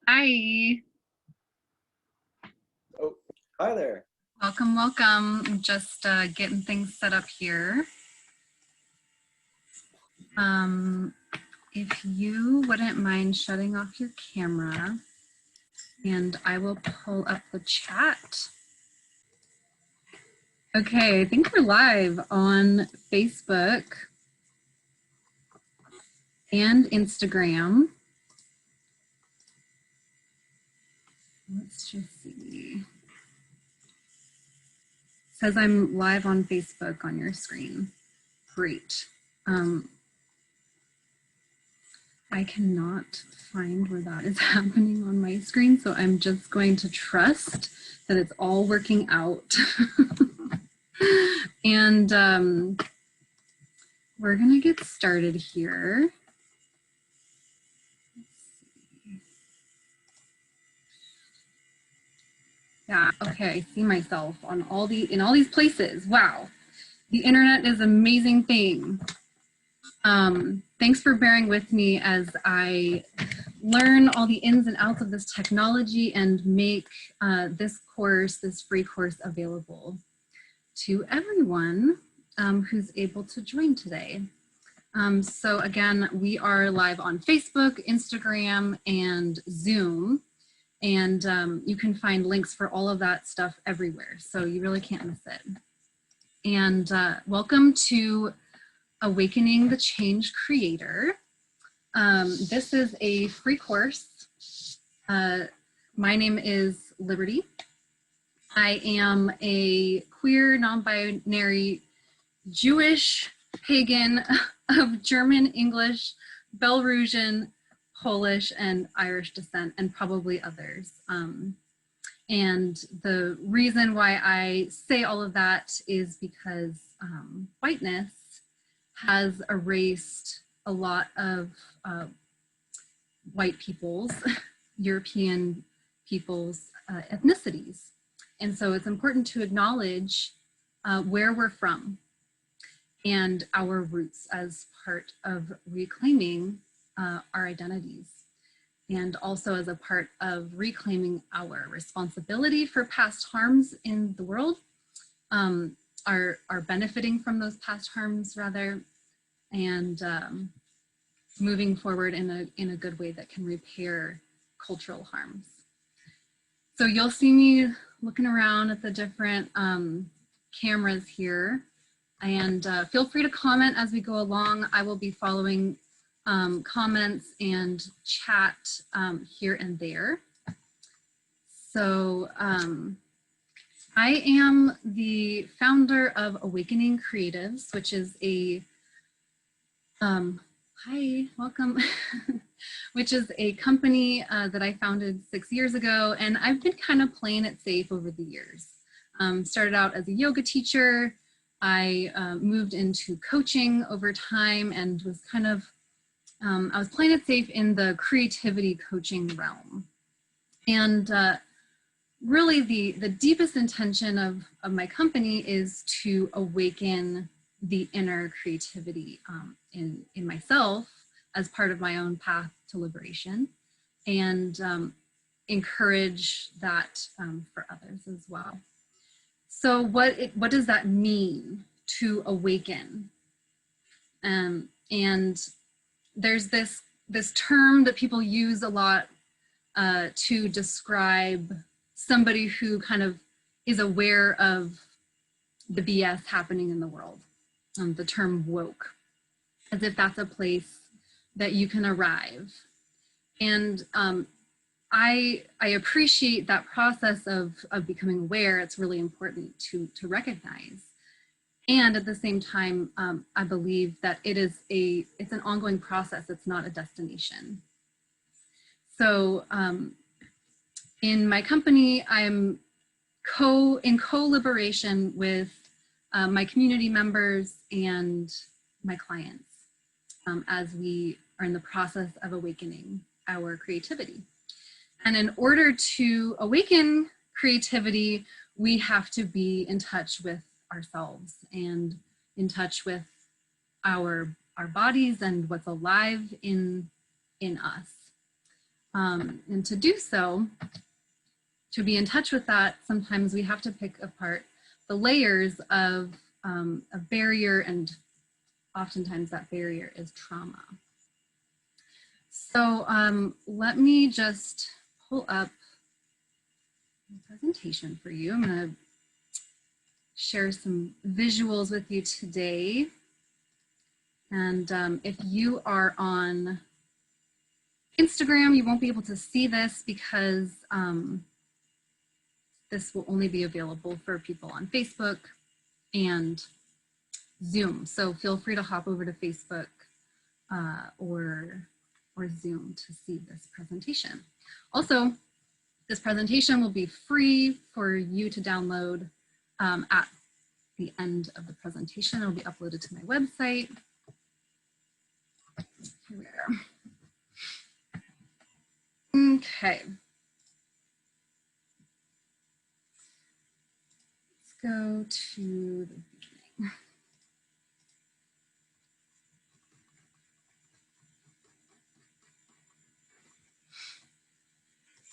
Hi. Oh, hi there. Welcome, welcome. Just getting things set up here. If you wouldn't mind shutting off your camera, and I will pull up the chat. Okay, I think we're live on Facebook and Instagram. Let's just see. It says I'm live on Facebook on your screen. Great. I cannot find where that is happening on my screen, so I'm just going to trust that it's all working out. And we're gonna get started here. Yeah, okay, I see myself on in all these places. Wow, the internet is an amazing thing. Thanks for bearing with me as I learn all the ins and outs of this technology and make this free course available to everyone who's able to join today. So again, we are live on Facebook, Instagram, and Zoom. And you can find links for all of that stuff everywhere. So you really can't miss it. And welcome to Awakening the Change Creator. This is a free course. My name is Liberty. I am a queer, non-binary, Jewish pagan of German, English, Belarusian, Polish, and Irish descent, and probably others. And the reason why I say all of that is because whiteness has erased a lot of white people's, European people's ethnicities. And so it's important to acknowledge where we're from and our roots as part of reclaiming our identities, and also as a part of reclaiming our responsibility for past harms in the world, are benefiting from those past harms rather, and moving forward in a good way that can repair cultural harms. So you'll see me looking around at the different cameras here, and feel free to comment as we go along. I will be following comments and chat here and there. So I am the founder of Awakening Creatives, which is a, hi, welcome, which is a company that I founded 6 years ago, and I've been kind of playing it safe over the years. Started out as a yoga teacher. I moved into coaching over time and was kind of, I was playing it safe in the creativity coaching realm. And really the deepest intention of my company is to awaken the inner creativity in myself as part of my own path to liberation, and encourage that for others as well. So what does that mean to awaken? And there's this term that people use a lot to describe somebody who kind of is aware of the BS happening in the world. The term woke, as if that's a place that you can arrive. And I appreciate that process of becoming aware. It's really important to recognize. And at the same time, I believe that it's an ongoing process. It's not a destination. So in my company, I'm in co-liberation with my community members and my clients as we are in the process of awakening our creativity. And in order to awaken creativity, we have to be in touch with ourselves and in touch with our bodies and what's alive in us. And to do so, to be in touch with that, sometimes we have to pick apart the layers of a barrier, and oftentimes that barrier is trauma. So let me just pull up the presentation for you. I'm going to share some visuals with you today. And if you are on Instagram, you won't be able to see this because this will only be available for people on Facebook and Zoom. So feel free to hop over to Facebook or Zoom to see this presentation. Also, this presentation will be free for you to download at the end of the presentation. It'll be uploaded to my website. Here we are. Okay. Let's go to the beginning.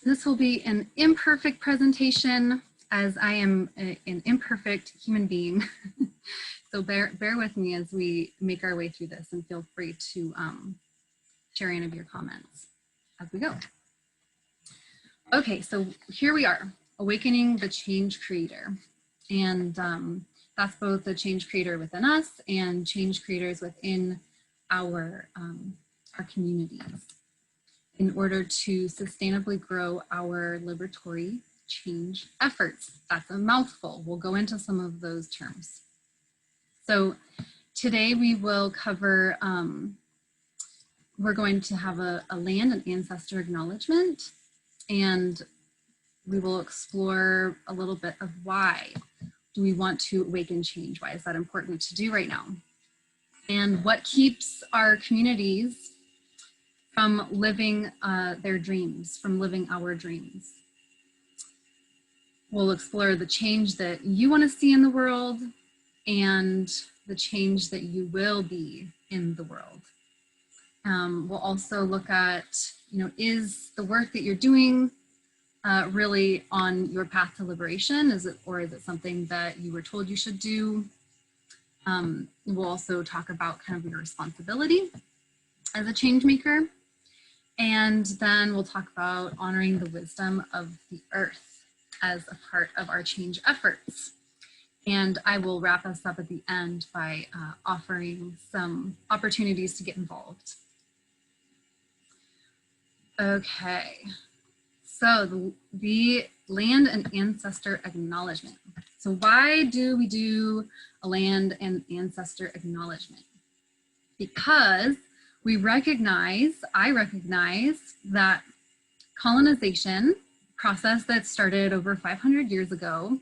This will be an imperfect presentation, as I am an imperfect human being. So bear with me as we make our way through this, and feel free to share any of your comments as we go. Okay, so here we are, awakening the change creator. And that's both the change creator within us and change creators within our communities, in order to sustainably grow our liberatory change efforts. That's a mouthful. We'll go into some of those terms. So today we will cover, we're going to have a land and ancestor acknowledgement, and we will explore a little bit of why do we want to awaken change? Why is that important to do right now? And what keeps our communities from living their dreams, from living our dreams. We'll explore the change that you want to see in the world and the change that you will be in the world. We'll also look at, is the work that you're doing really on your path to liberation? Or is it something that you were told you should do? We'll also talk about kind of your responsibility as a change maker. And then we'll talk about honoring the wisdom of the earth as a part of our change efforts. And I will wrap us up at the end by offering some opportunities to get involved. Okay, so the land and ancestor acknowledgement. So why do we do a land and ancestor acknowledgement? Because I recognize that colonization process that started over 500 years ago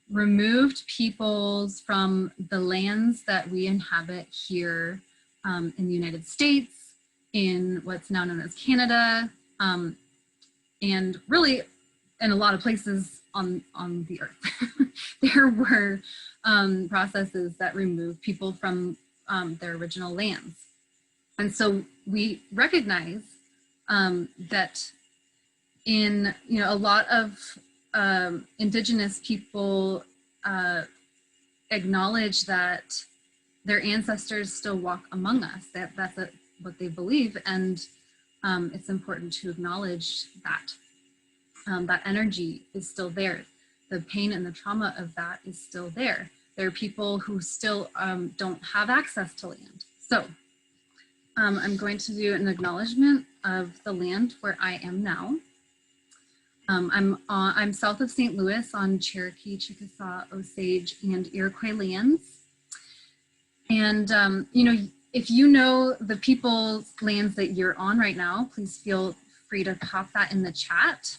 removed peoples from the lands that we inhabit here in the United States, in what's now known as Canada, and really in a lot of places on the earth. There were processes that removed people from their original lands. And so we recognize that in a lot of indigenous people acknowledge that their ancestors still walk among us. That's what they believe, and it's important to acknowledge that. That energy is still there. The pain and the trauma of that is still there. There are people who still don't have access to land. So I'm going to do an acknowledgement of the land where I am now. I'm south of St. Louis on Cherokee, Chickasaw, Osage, and Iroquois lands. And, if you know the people's lands that you're on right now, please feel free to pop that in the chat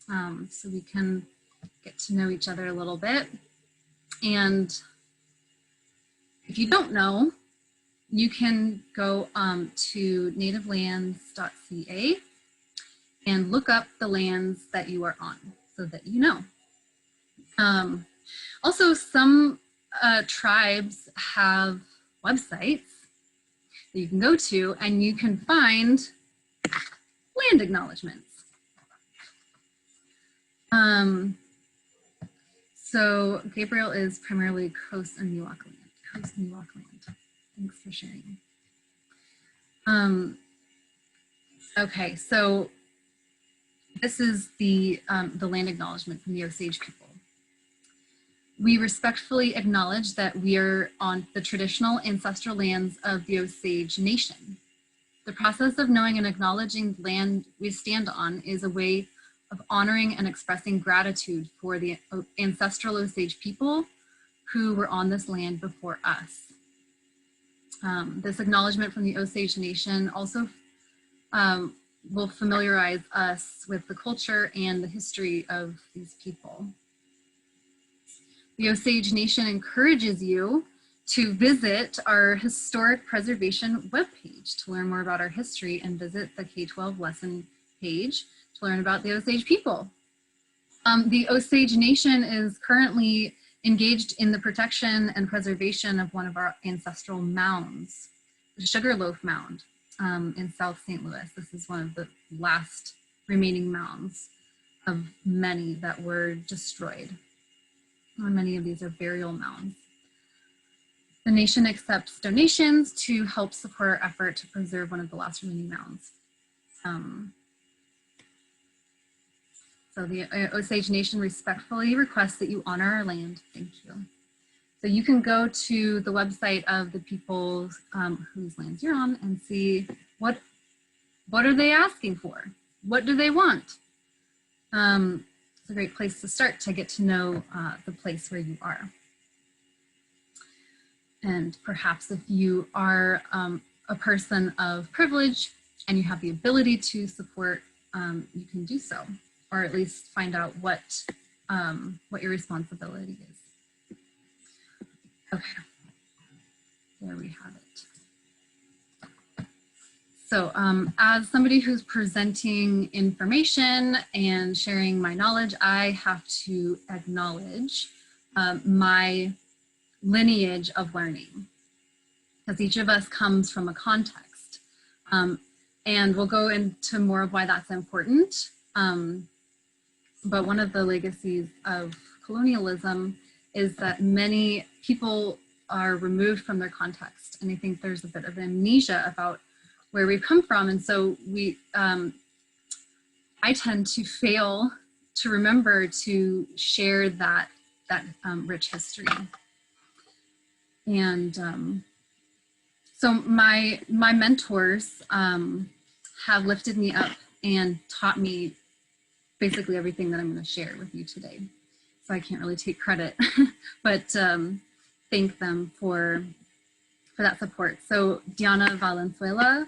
so we can get to know each other a little bit. And if you don't know, you can go to nativelands.ca and look up the lands that you are on so that you know. Also, some tribes have websites that you can go to, and you can find land acknowledgements. So Gabriel is primarily Coast and Miwok land. Coast and Miwok land. Thanks for sharing. Okay, so this is the land acknowledgement from the Osage people. We respectfully acknowledge that we are on the traditional ancestral lands of the Osage Nation. The process of knowing and acknowledging the land we stand on is a way of honoring and expressing gratitude for the ancestral Osage people who were on this land before us. This acknowledgement from the Osage Nation also will familiarize us with the culture and the history of these people. The Osage Nation encourages you to visit our historic preservation webpage to learn more about our history and visit the K-12 lesson page to learn about the Osage people. The Osage Nation is currently engaged in the protection and preservation of one of our ancestral mounds, the Sugarloaf Mound in South St. Louis. This is one of the last remaining mounds of many that were destroyed. Many of these are burial mounds. The nation accepts donations to help support our effort to preserve one of the last remaining mounds. So the Osage Nation respectfully requests that you honor our land. Thank you. So you can go to the website of the people whose lands you're on and see what are they asking for? What do they want? It's a great place to start to get to know the place where you are. And perhaps if you are a person of privilege and you have the ability to support, you can do so, or at least find out what your responsibility is. Okay, there we have it. So as somebody who's presenting information and sharing my knowledge, I have to acknowledge my lineage of learning, because each of us comes from a context. And we'll go into more of why that's important. But one of the legacies of colonialism is that many people are removed from their context. And I think there's a bit of amnesia about where we've come from. And so I tend to fail to remember to share that rich history. And so my mentors have lifted me up and taught me basically everything that I'm going to share with you today. So I can't really take credit, but thank them for that support. So Diana Valenzuela,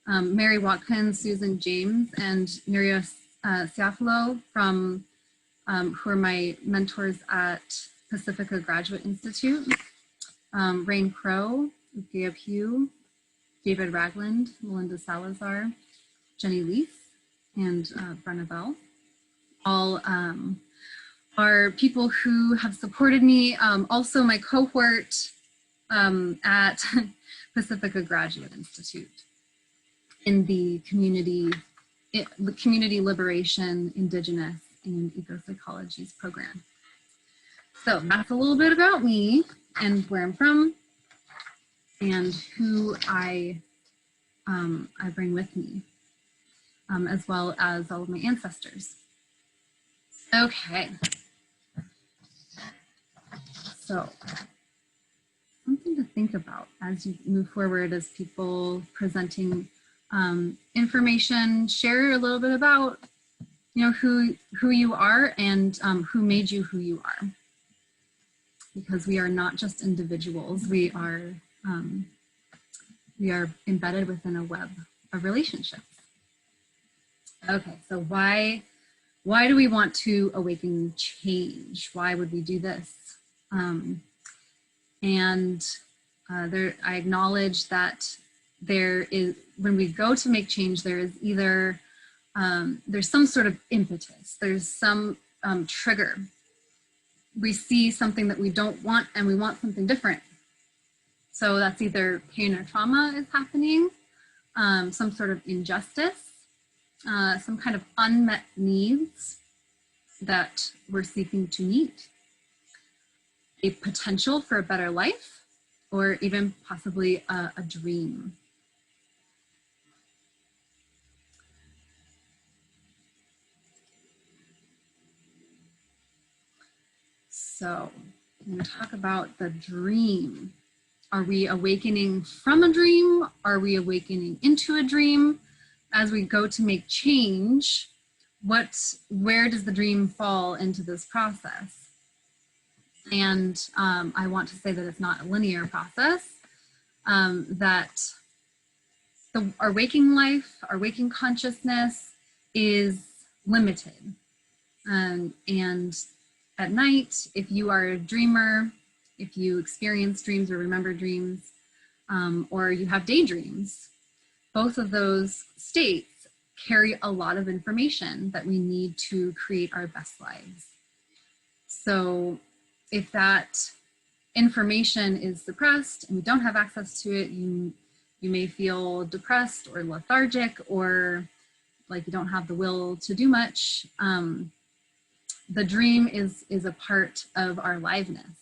Mary Watkins, Susan James, and Miria Ciafalo from who are my mentors at Pacifica Graduate Institute. Rain Crow, Gaia Pugh, David Ragland, Melinda Salazar, Jenny Leaf, and Brenna Bell. All are people who have supported me. Also my cohort at Pacifica Graduate Institute in the community liberation, indigenous, and eco-psychologies program. So that's a little bit about me and where I'm from and who I bring with me, as well as all of my ancestors. Okay. So something to think about as you move forward as people presenting information. Share a little bit about, who you are and who made you who you are. Because we are not just individuals, we are embedded within a web of relationships. Okay, so why do we want to awaken change? Why would we do this? I acknowledge that there is, when we go to make change, there is either, there's some sort of impetus, there's some trigger. We see something that we don't want and we want something different. So that's either pain or trauma is happening, some sort of injustice, some kind of unmet needs that we're seeking to meet, a potential for a better life, or even possibly a dream. So I'm going to talk about the dream. Are we awakening from a dream? Are we awakening into a dream? As we go to make change, where does the dream fall into this process? And I want to say that it's not a linear process, that our waking life, our waking consciousness is limited. And at night, if you are a dreamer, if you experience dreams or remember dreams, or you have daydreams, both of those states carry a lot of information that we need to create our best lives. So if that information is suppressed and we don't have access to it, you may feel depressed or lethargic, or like you don't have the will to do much. The dream is a part of our liveness.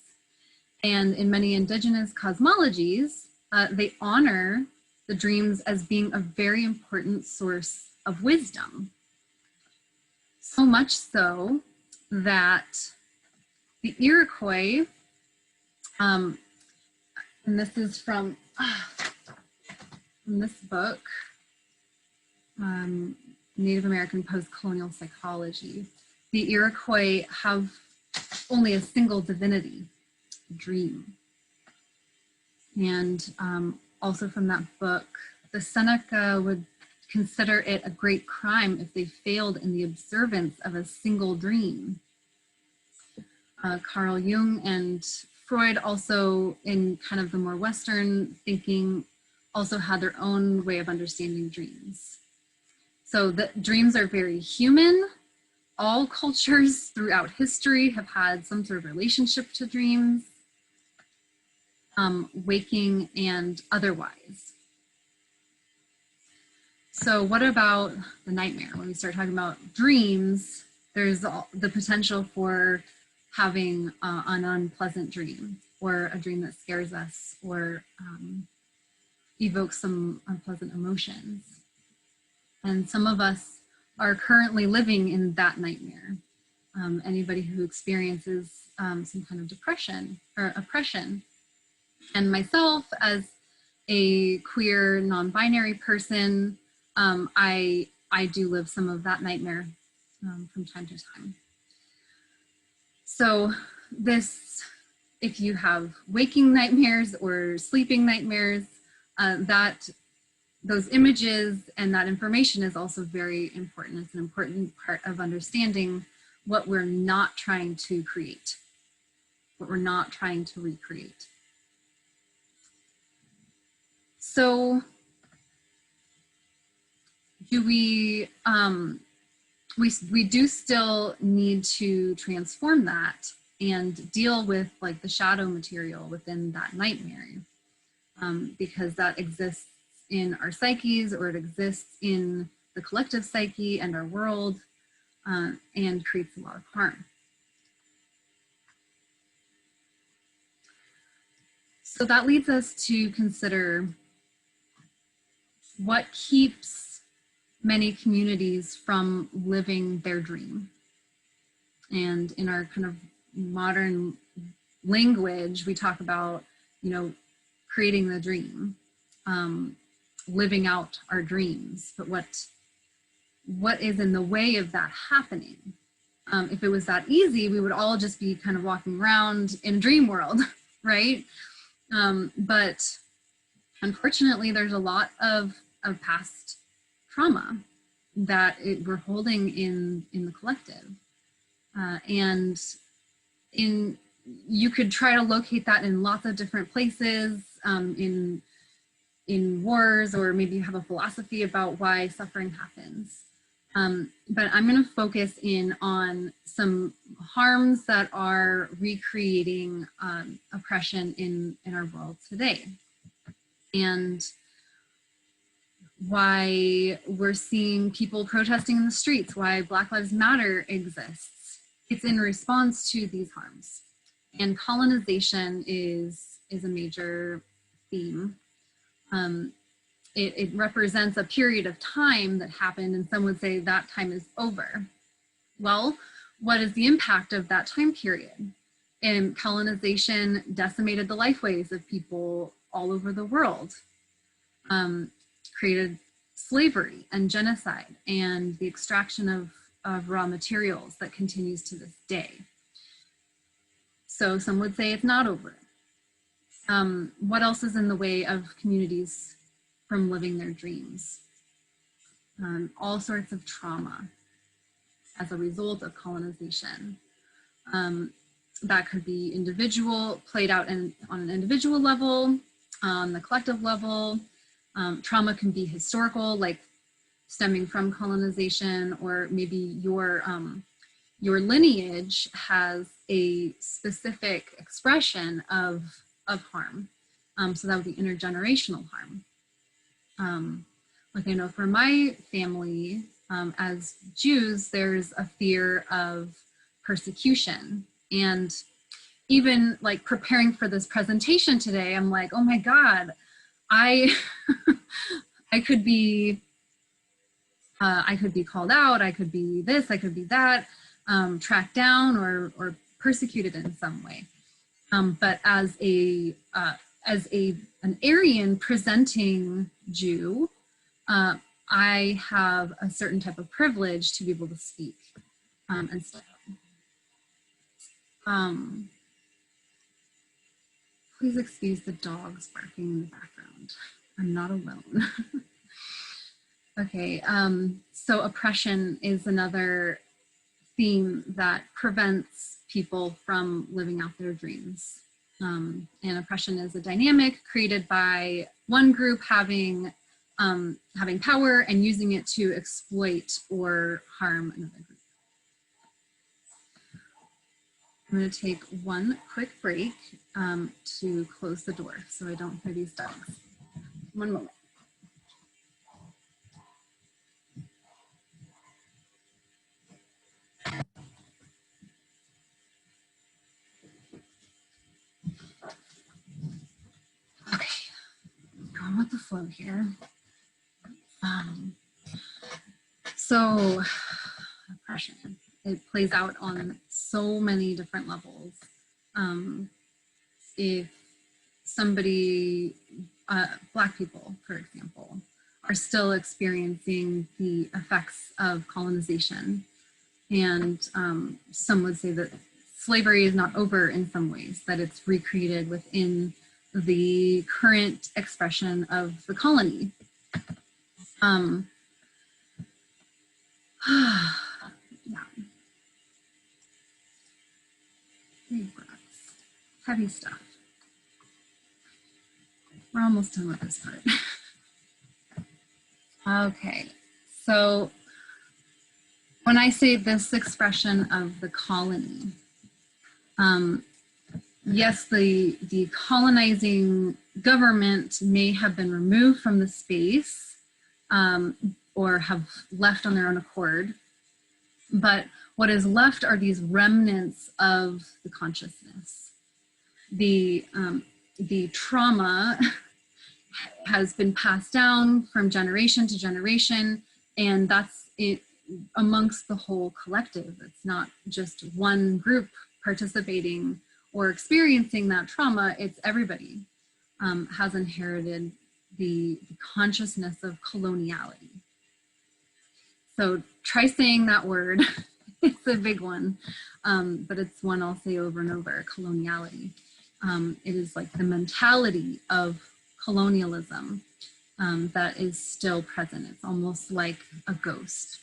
And in many indigenous cosmologies, they honor the dreams as being a very important source of wisdom. So much so that the Iroquois, and this is from this book, Native American Post-Colonial Psychology, the Iroquois have only a single divinity, dream. And also from that book, the Seneca would consider it a great crime if they failed in the observance of a single dream. Carl Jung and Freud also, in kind of the more Western thinking, also had their own way of understanding dreams. So the dreams are very human. All cultures throughout history have had some sort of relationship to dreams, waking and otherwise. So what about the nightmare? When we start talking about dreams, there's the potential for having an unpleasant dream, or a dream that scares us, or evokes some unpleasant emotions. And some of us are currently living in that nightmare. Anybody who experiences some kind of depression or oppression. And myself, as a queer, non-binary person, I do live some of that nightmare from time to time. So this, if you have waking nightmares or sleeping nightmares, those images and that information is also very important. It's an important part of understanding what we're not trying to create, what we're not trying to recreate. So do we do still need to transform that and deal with like the shadow material within that nightmare, because that exists in our psyches, or it exists in the collective psyche and our world, and creates a lot of harm. So that leads us to consider what keeps many communities from living their dream. And in our kind of modern language, we talk about, creating the dream, living out our dreams. But what is in the way of that happening? If it was that easy, we would all just be kind of walking around in a dream world, right? But unfortunately, there's a lot of past trauma that we're holding in the collective. And you could try to locate that in lots of different places, in wars, or maybe you have a philosophy about why suffering happens. But I'm going to focus in on some harms that are recreating oppression in our world today. And why we're seeing people protesting in the streets, why Black Lives Matter exists. It's in response to these harms. And colonization is a major theme. It represents a period of time that happened, and some would say that time is over. Well, what is the impact of that time period? And colonization decimated the lifeways of people all over the world, created slavery and genocide and the extraction of raw materials that continues to this day. So some would say it's not over. What else is in the way of communities from living their dreams? All sorts of trauma as a result of colonization. That could be individual, played out on an individual level, on the collective level. Trauma can be historical, like stemming from colonization, or maybe your lineage has a specific expression of harm. So that would be intergenerational harm. Like I know for my family, as Jews, there's a fear of persecution. And even like preparing for this presentation today, I'm like, oh my God, I could be called out, I could be this, I could be that, tracked down or persecuted in some way. But as an Aryan presenting Jew, I have a certain type of privilege to be able to speak and stuff. Please excuse the dogs barking in the background. I'm not alone. Okay, so oppression is another theme that prevents people from living out their dreams. And oppression is a dynamic created by one group having power and using it to exploit or harm another group. I'm going to take one quick break to close the door so I don't hear these dogs. One moment. Okay, going with the flow here. So oppression, it plays out on so many different levels. If somebody, Black people, for example, are still experiencing the effects of colonization, and some would say that slavery is not over in some ways, that it's recreated within the current expression of the colony. Yeah. Big breaths. Heavy stuff. We're almost done with this part. Okay, so when I say this expression of the colony, yes, the colonizing government may have been removed from the space or have left on their own accord, but what is left are these remnants of the consciousness. The trauma has been passed down from generation to generation, and that's it amongst the whole collective. It's not just one group participating or experiencing that trauma, it's everybody has inherited the consciousness of coloniality. So try saying that word. It's a big one, but it's one I'll say over and over, coloniality. It is like the mentality of colonialism that is still present. It's almost like a ghost.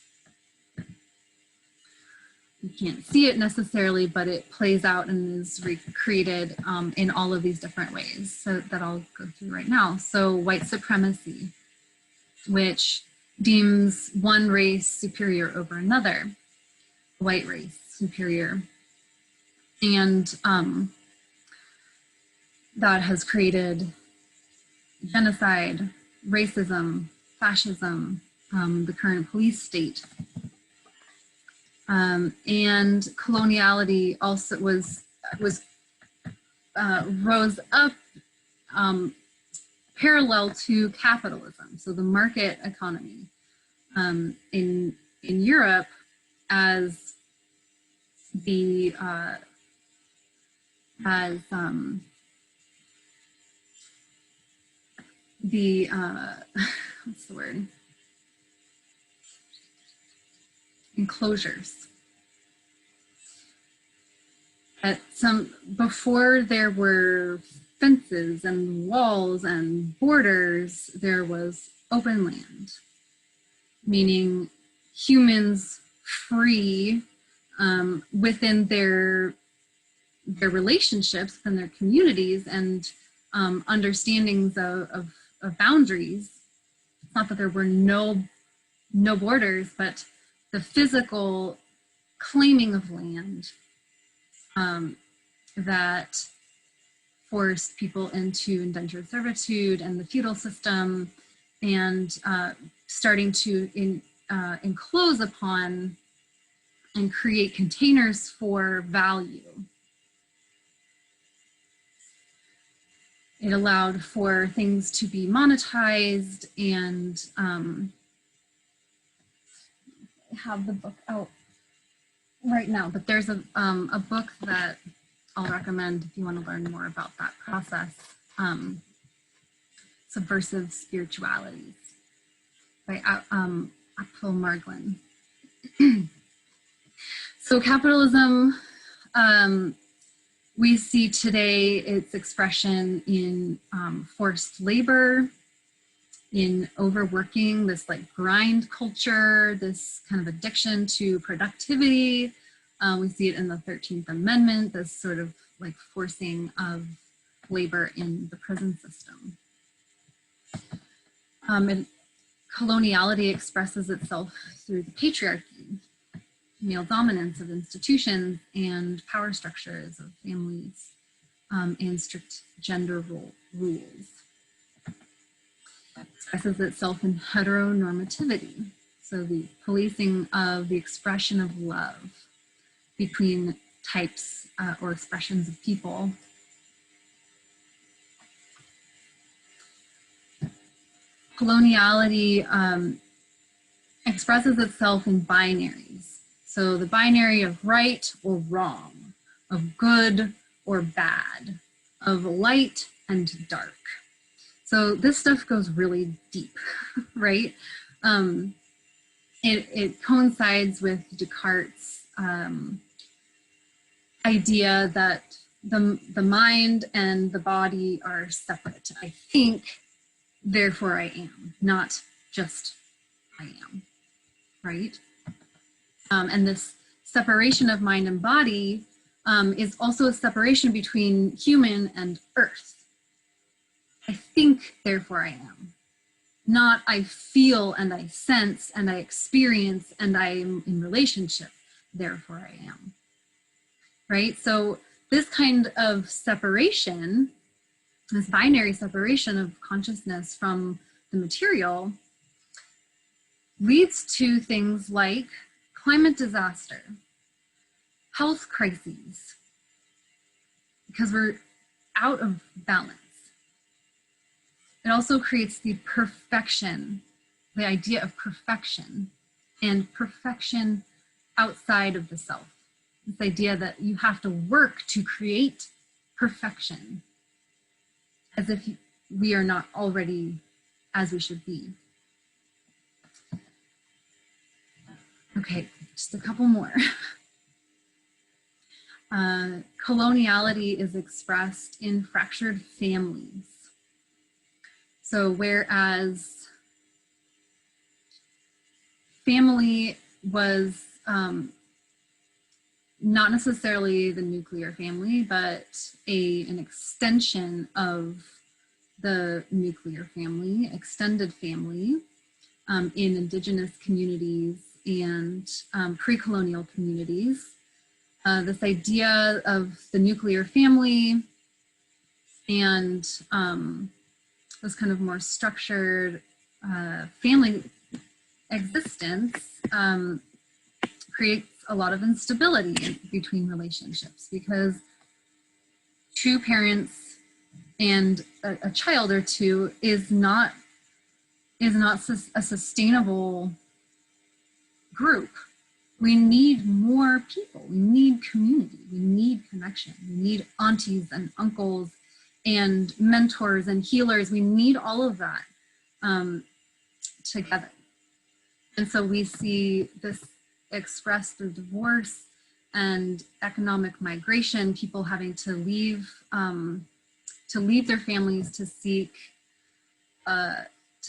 You can't see it necessarily, but it plays out and is recreated in all of these different ways. So that I'll go through right now. So white supremacy, which deems one race superior over another, white race superior. And that has created genocide, racism, fascism, the current police state. And coloniality also rose up parallel to capitalism, so the market economy in Europe as the what's the word? Enclosures. Before there were fences and walls and borders, there was open land, meaning humans free within their relationships, within their communities, and understandings of boundaries. It's not that there were no borders, but the physical claiming of land that forced people into indentured servitude and the feudal system, and starting to enclose upon and create containers for value. It allowed for things to be monetized, and I have the book out right now, but there's a book that I'll recommend if you want to learn more about that process, Subversive Spiritualities by Apfel Margolin. So capitalism, we see today its expression in forced labor, in overworking, this like grind culture, this kind of addiction to productivity. We see it in the 13th Amendment, this sort of like forcing of labor in the prison system. And coloniality expresses itself through the patriarchy, male dominance of institutions and power structures of families, and strict gender rules. It expresses itself in heteronormativity, so the policing of the expression of love between types or expressions of people. Coloniality expresses itself in binaries. So the binary of right or wrong, of good or bad, of light and dark. So this stuff goes really deep, right? It coincides with Descartes' idea that the mind and the body are separate. I think, therefore I am, not just I am, right? And this separation of mind and body is also a separation between human and earth. I think, therefore I am. Not I feel and I sense and I experience and I am in relationship, therefore I am. Right? So this kind of separation, this binary separation of consciousness from the material, leads to things like climate disaster, health crises, because we're out of balance. It also creates the perfection, the idea of perfection, and perfection outside of the self. This idea that you have to work to create perfection, as if we are not already as we should be. Okay, just a couple more. Coloniality is expressed in fractured families. So whereas family was not necessarily the nuclear family, but an extension of the nuclear family, extended family in indigenous communities and pre-colonial communities. This idea of the nuclear family and this kind of more structured family existence creates a lot of instability between relationships, because two parents and a child or two is not a sustainable group. We need more people. We need community. We need connection. We need aunties and uncles and mentors and healers. We need all of that together. And so we see this expressed through divorce and economic migration, people having to leave their families to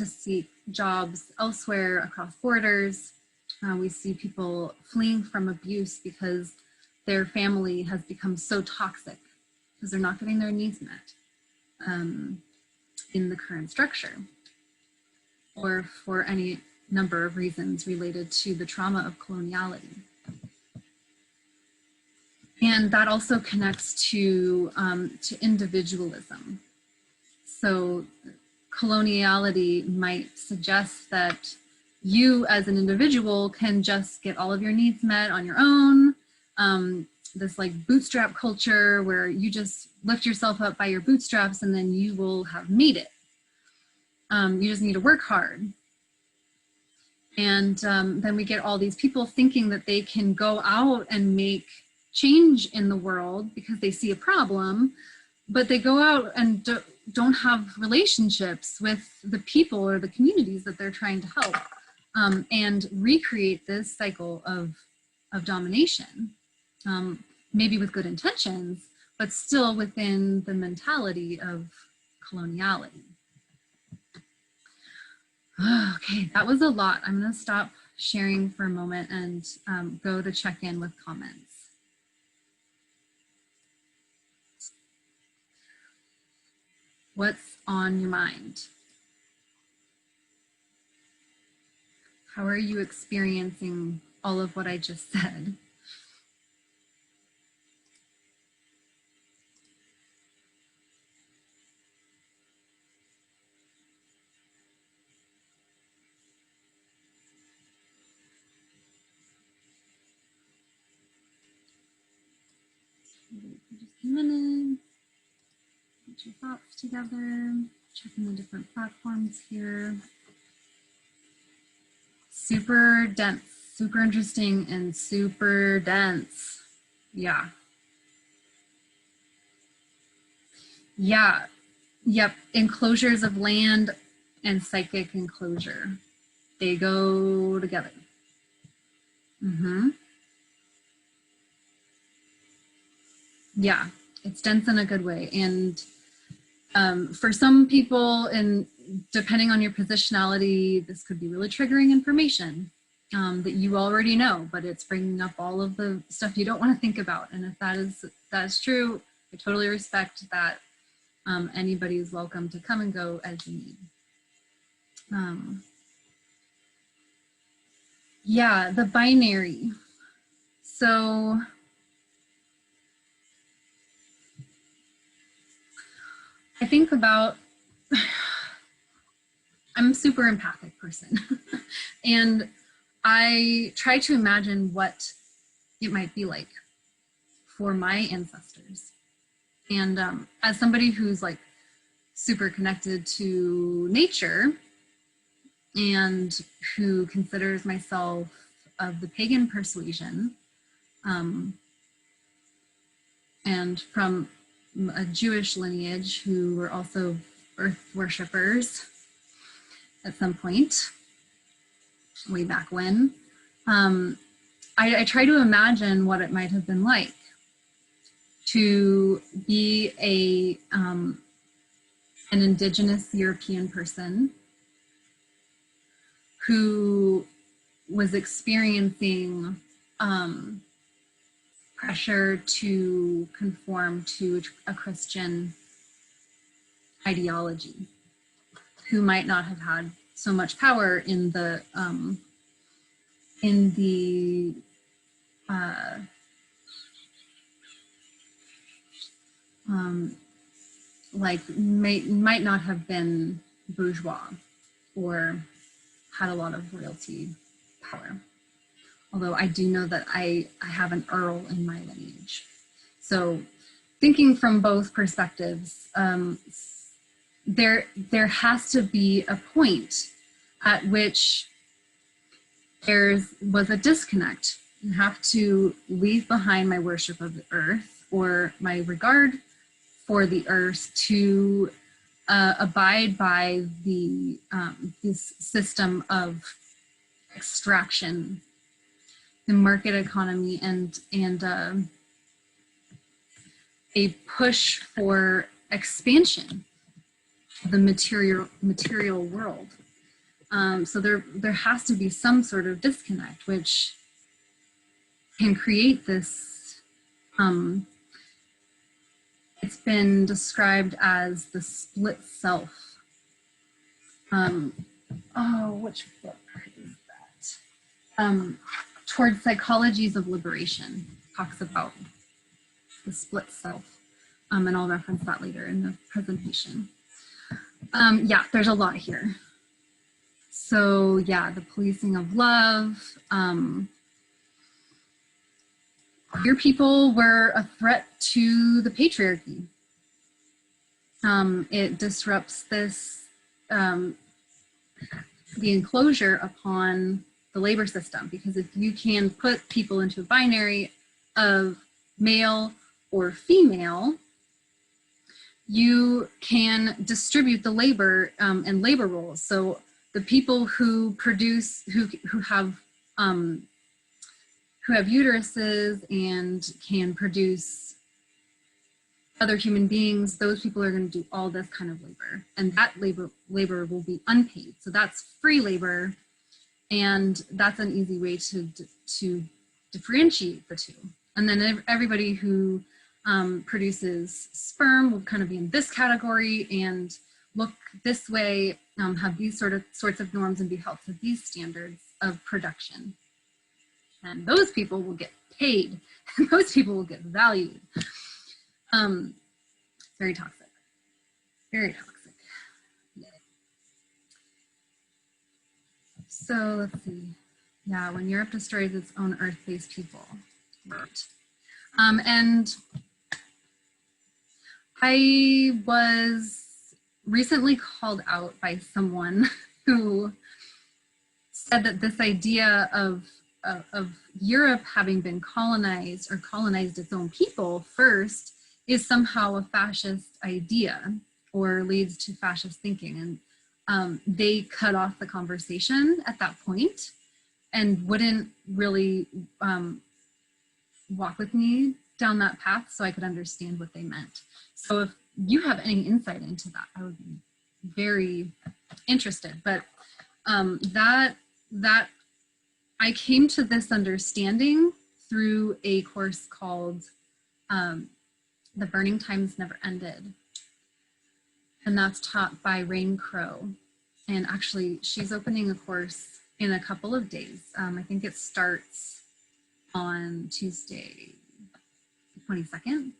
seek jobs elsewhere across borders. We see people fleeing from abuse because their family has become so toxic because they're not getting their needs met in the current structure, or for any number of reasons related to the trauma of coloniality. And that also connects to individualism. So coloniality might suggest that you as an individual can just get all of your needs met on your own. This like bootstrap culture where you just lift yourself up by your bootstraps and then you will have made it. You just need to work hard. And then we get all these people thinking that they can go out and make change in the world because they see a problem, but they go out and don't have relationships with the people or the communities that they're trying to help, and recreate this cycle of domination, maybe with good intentions, but still within the mentality of coloniality. Okay, that was a lot. I'm going to stop sharing for a moment and go to check in with comments. What's on your mind? How are you experiencing all of what I just said? Just a minute. Get your thoughts together. Checking the different platforms here. Super dense, super interesting, and super dense. Yeah. Yeah. Yep. Enclosures of land and psychic enclosure. They go together. Yeah, it's dense in a good way. And for some people, and depending on your positionality, this could be really triggering information that you already know, but it's bringing up all of the stuff you don't want to think about. And if that is true, I totally respect that. Anybody is welcome to come and go as you need. Yeah, the binary. So I think about, I'm a super empathic person and I try to imagine what it might be like for my ancestors. And as somebody who's like super connected to nature and who considers myself of the pagan persuasion, and from a Jewish lineage who were also earth worshippers at some point, way back when, I try to imagine what it might have been like to be an indigenous European person who was experiencing pressure to conform to a Christian ideology, who might not have had so much power in the like might not have been bourgeois. or had a lot of royalty power. Although I do know that I have an earl in my lineage. So thinking from both perspectives, there has to be a point at which was a disconnect. I have to leave behind my worship of the earth or my regard for the earth to abide by this system of extraction, the market economy, and a push for expansion of the material world. So there has to be some sort of disconnect, which can create this. It's been described as the split self. Which book is that? Towards Psychologies of Liberation talks about the split self, and I'll reference that later in the presentation. Yeah, there's a lot here. So yeah, the policing of love. Your people were a threat to the patriarchy. It disrupts this, the enclosure upon the labor system, because if you can put people into a binary of male or female, you can distribute the labor and labor roles. So the people who produce, who have uteruses and can produce other human beings, those people are going to do all this kind of labor, and that labor will be unpaid. So that's free labor, and that's an easy way to differentiate the two. And then everybody who produces sperm will kind of be in this category and look this way, have these sorts of norms, and be held to these standards of production. And those people will get paid, and those people will get valued. Very toxic, very toxic. Yeah. So let's see. Yeah, when Europe destroys its own earth-based people. Right. And I was recently called out by someone who said that this idea of Europe having been colonized or colonized its own people first is somehow a fascist idea or leads to fascist thinking. And they cut off the conversation at that point and wouldn't really walk with me down that path so I could understand what they meant. So if you have any insight into that, I would be very interested. But that I came to this understanding through a course called The Burning Times Never Ended. And that's taught by Rain Crow. And actually, she's opening a course in a couple of days. I think it starts on Tuesday, the 22nd.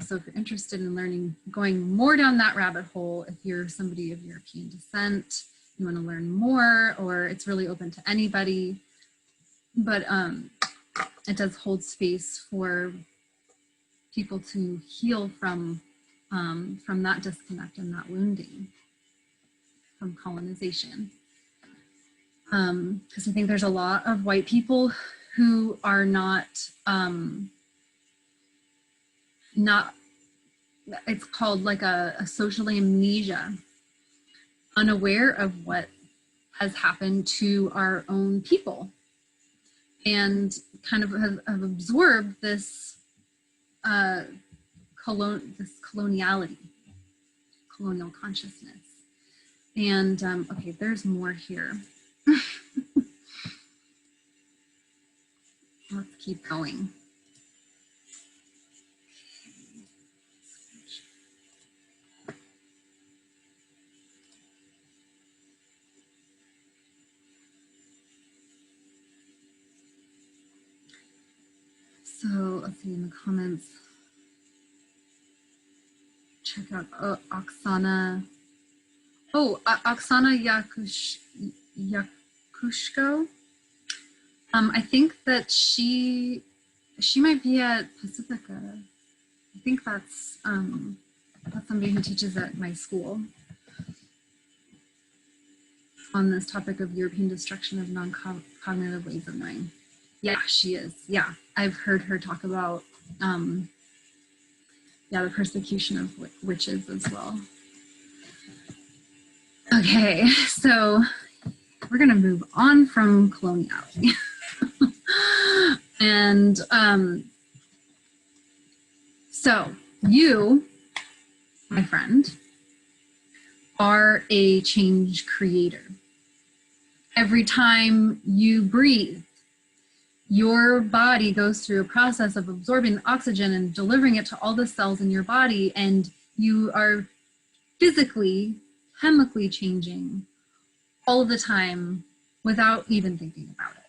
So if you're interested in learning, going more down that rabbit hole, if you're somebody of European descent, you want to learn more, or it's really open to anybody, but it does hold space for people to heal from that disconnect and that wounding from colonization. Because I think there's a lot of white people who are not, it's called like a social amnesia, unaware of what has happened to our own people, and kind of have absorbed this coloniality, colonial consciousness. And okay, there's more here. Let's keep going. So let's see in the comments. Check out Oksana Oh, Oksana Yakushko. I think that she might be at Pacifica. I think that's somebody who teaches at my school on this topic of European destruction of non-cognitive ways of knowing. Yeah, she is. Yeah, I've heard her talk about the persecution of witches as well. Okay, so we're gonna move on from coloniality. And so you, my friend, are a change creator. Every time you breathe, your body goes through a process of absorbing oxygen and delivering it to all the cells in your body, and you are physically, chemically changing all of the time without even thinking about it.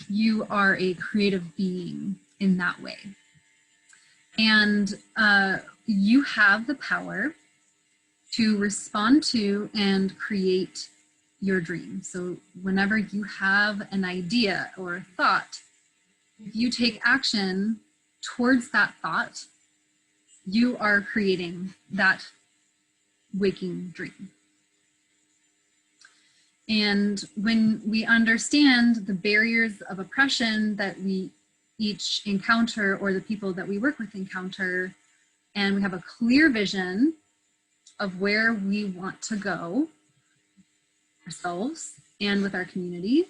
You are a creative being in that way. And you have the power to respond to and create your dream. So whenever you have an idea or a thought, if you take action towards that thought, you are creating that waking dream. And when we understand the barriers of oppression that we each encounter, or the people that we work with encounter, and we have a clear vision of where we want to go ourselves and with our community,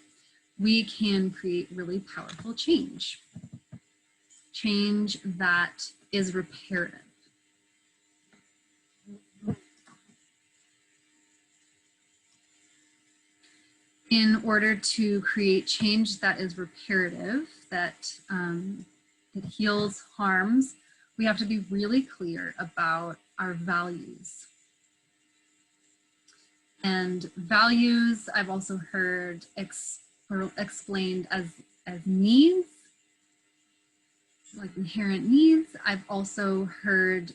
we can create really powerful change. Change that is reparative. In order to create change that is reparative, that it heals harms, we have to be really clear about our values. And values, I've also heard explained as needs, like inherent needs. I've also heard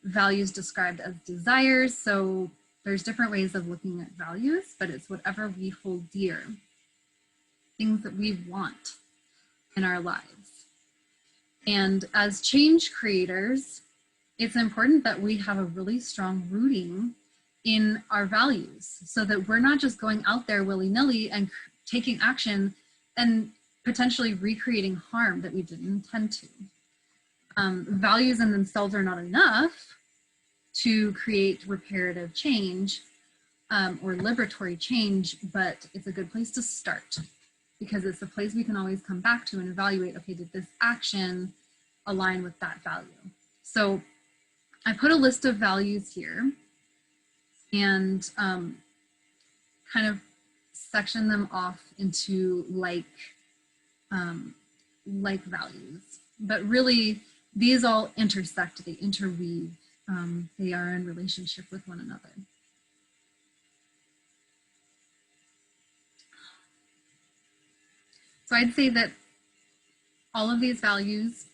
values described as desires. So there's different ways of looking at values, but it's whatever we hold dear, things that we want in our lives. And as change creators, it's important that we have a really strong rooting in our values, so that we're not just going out there willy-nilly and taking action and potentially recreating harm that we didn't intend to. Values in themselves are not enough to create reparative change or liberatory change, but it's a good place to start, because it's a place we can always come back to and evaluate, okay, did this action align with that value? So I put a list of values here and kind of section them off into like values. But really, these all intersect, they interweave, they are in relationship with one another. So I'd say that all of these values,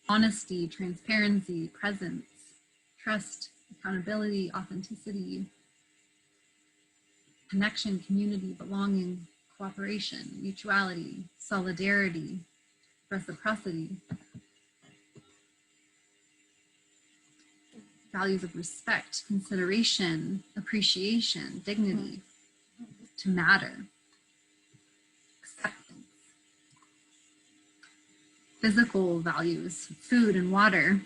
honesty, transparency, presence, trust, accountability, authenticity, connection, community, belonging, cooperation, mutuality, solidarity, reciprocity, values of respect, consideration, appreciation, dignity, to matter, acceptance, physical values, food and water,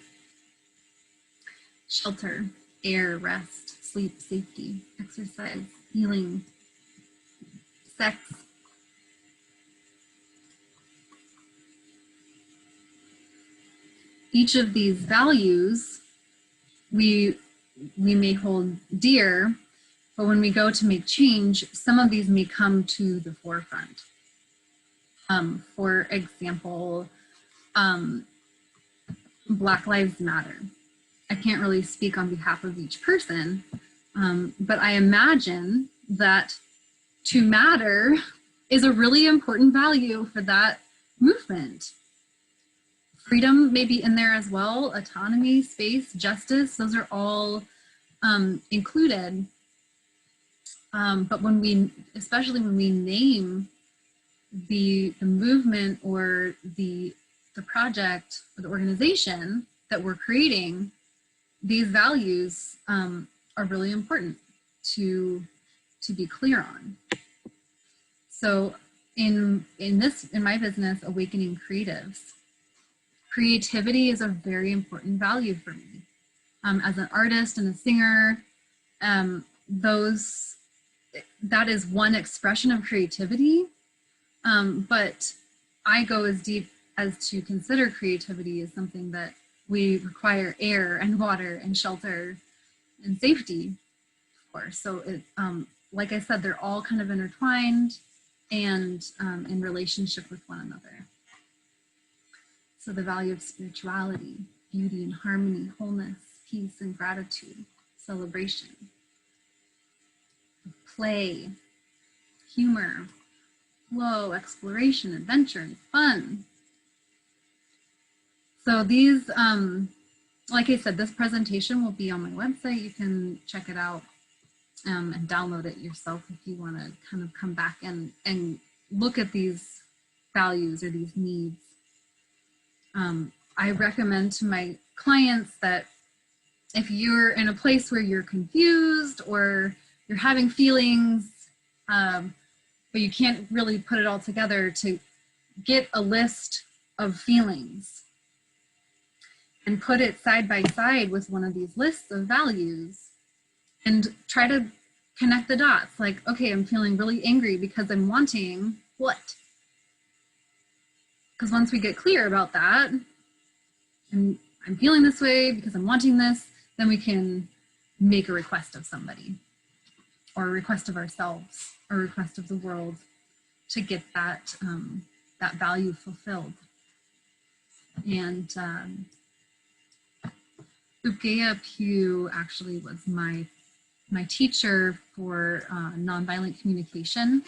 shelter, air, rest, sleep, safety, exercise, healing, sex, each of these values we may hold dear, but when we go to make change, some of these may come to the forefront. For example, Black Lives Matter. I can't really speak on behalf of each person, but I imagine that to matter is a really important value for that movement. Freedom may be in there as well, autonomy, space, justice, those are all included. But especially when we name the movement or the project or the organization that we're creating, these values are really important to be clear on. So in my business, Awakening Creatives, creativity is a very important value for me. As an artist and a singer, that is one expression of creativity, but I go as deep as to consider creativity as something that we require air and water and shelter and safety for. So it, like I said, they're all kind of intertwined and in relationship with one another. So the value of spirituality, beauty and harmony, wholeness, peace and gratitude, celebration, play, humor, flow, exploration, adventure, and fun. So these, like I said, this presentation will be on my website. You can check it out and download it yourself if you want to kind of come back and look at these values or these needs. I recommend to my clients that if you're in a place where you're confused or you're having feelings, but you can't really put it all together, to get a list of feelings and put it side by side with one of these lists of values and try to connect the dots. Like, okay, I'm feeling really angry because I'm wanting what? Because once we get clear about that, and I'm feeling this way because I'm wanting this, then we can make a request of somebody or a request of ourselves or a request of the world to get that, that value fulfilled. And Upgea Pugh actually was my teacher for nonviolent communication,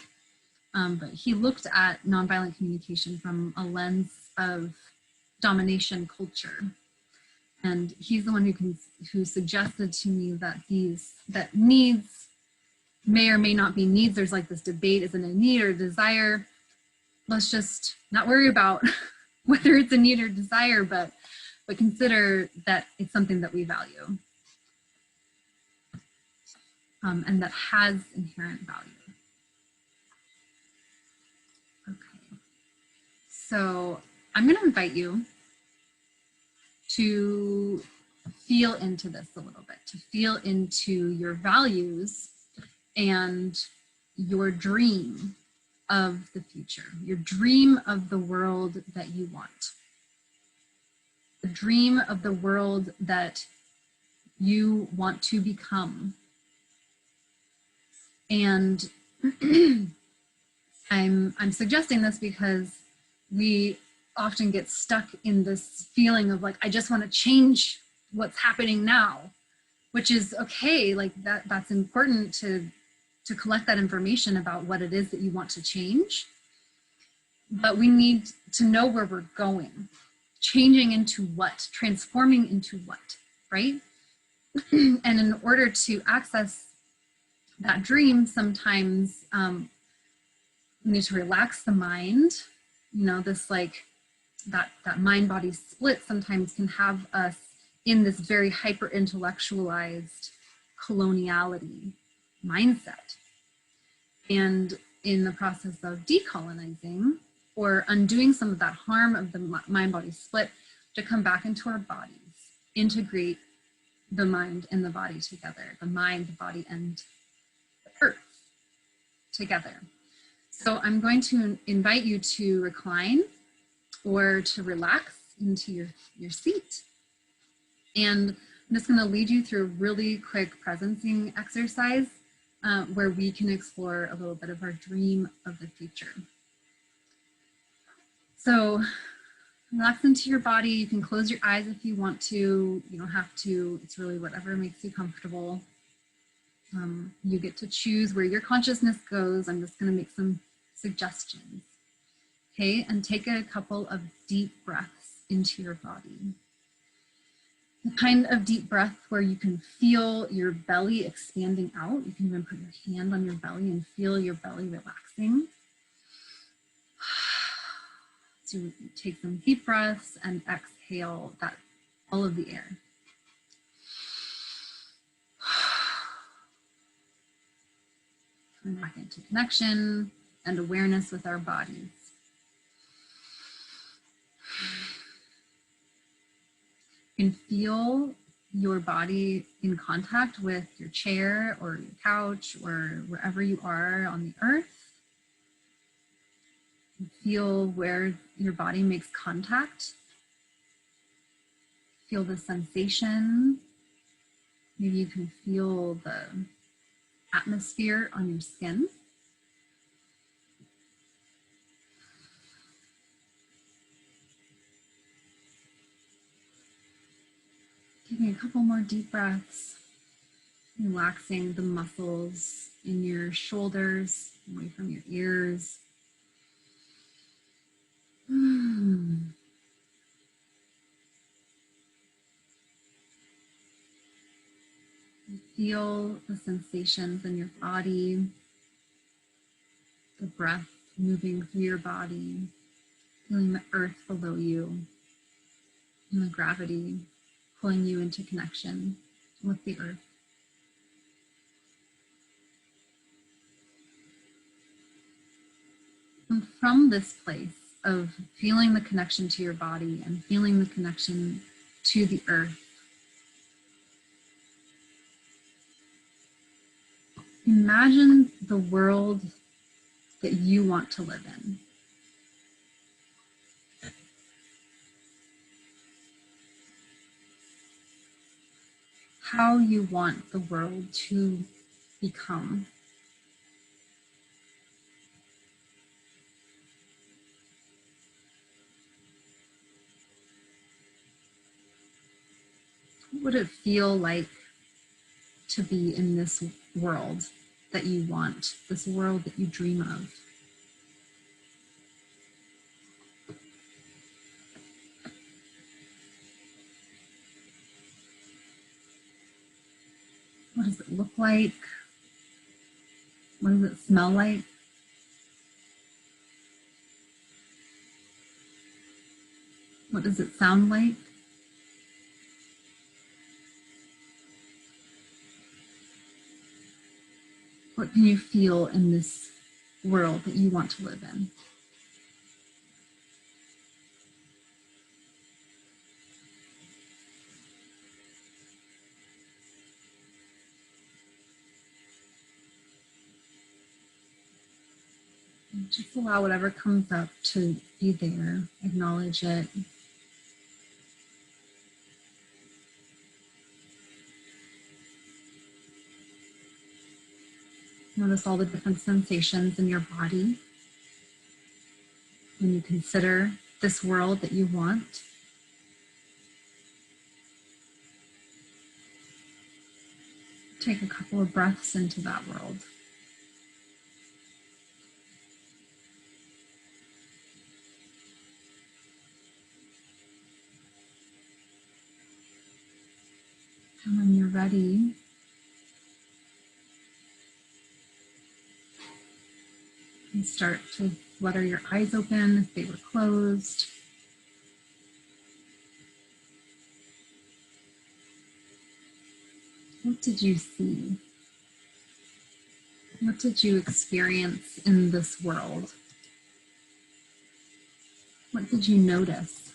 but he looked at nonviolent communication from a lens of domination culture. And he's the one who suggested to me that that needs may or may not be needs. There's like this debate, is it a need or a desire? Let's just not worry about whether it's a need or desire, but consider that it's something that we value and that has inherent value. Okay, so I'm going to invite you to feel into this a little bit, to feel into your values and your dream of the future, your dream of the world that you want, the dream of the world that you want to become. And I'm suggesting this because we often get stuck in this feeling of like, I just want to change what's happening now, which is okay. Like that's important to collect that information about what it is that you want to change. But we need to know where we're going, changing into what, transforming into what, right? And in order to access that dream, sometimes we need to relax the mind. You know, this like that mind-body split sometimes can have us in this very hyper-intellectualized coloniality mindset. And in the process of decolonizing or undoing some of that harm of the mind-body split, to come back into our bodies, integrate the mind and the body together, the mind, the body, and the earth together. So I'm going to invite you to recline or to relax into your seat. And I'm just going to lead you through a really quick presencing exercise where we can explore a little bit of our dream of the future. So relax into your body. You can close your eyes if you want to. You don't have to. It's really whatever makes you comfortable. You get to choose where your consciousness goes. I'm just going to make some suggestions. Okay, and take a couple of deep breaths into your body. The kind of deep breath where you can feel your belly expanding out. You can even put your hand on your belly and feel your belly relaxing. So you take some deep breaths and exhale that all of the air. Come back into connection and awareness with our bodies. You can feel your body in contact with your chair or your couch or wherever you are on the earth. Feel where your body makes contact. Feel the sensation. Maybe you can feel the atmosphere on your skin. Taking a couple more deep breaths, relaxing the muscles in your shoulders, away from your ears. Feel the sensations in your body, the breath moving through your body, feeling the earth below you, and the gravity pulling you into connection with the earth. And from this place of feeling the connection to your body and feeling the connection to the earth, imagine the world that you want to live in. How you want the world to become. What would it feel like to be in this world that you want, this world that you dream of? What does it look like? What does it smell like? What does it sound like? What can you feel in this world that you want to live in? And just allow whatever comes up to be there. Acknowledge it. Notice all the different sensations in your body when you consider this world that you want. Take a couple of breaths into that world. And when you're ready, you start to flutter your eyes open if they were closed. What did you see? What did you experience in this world? What did you notice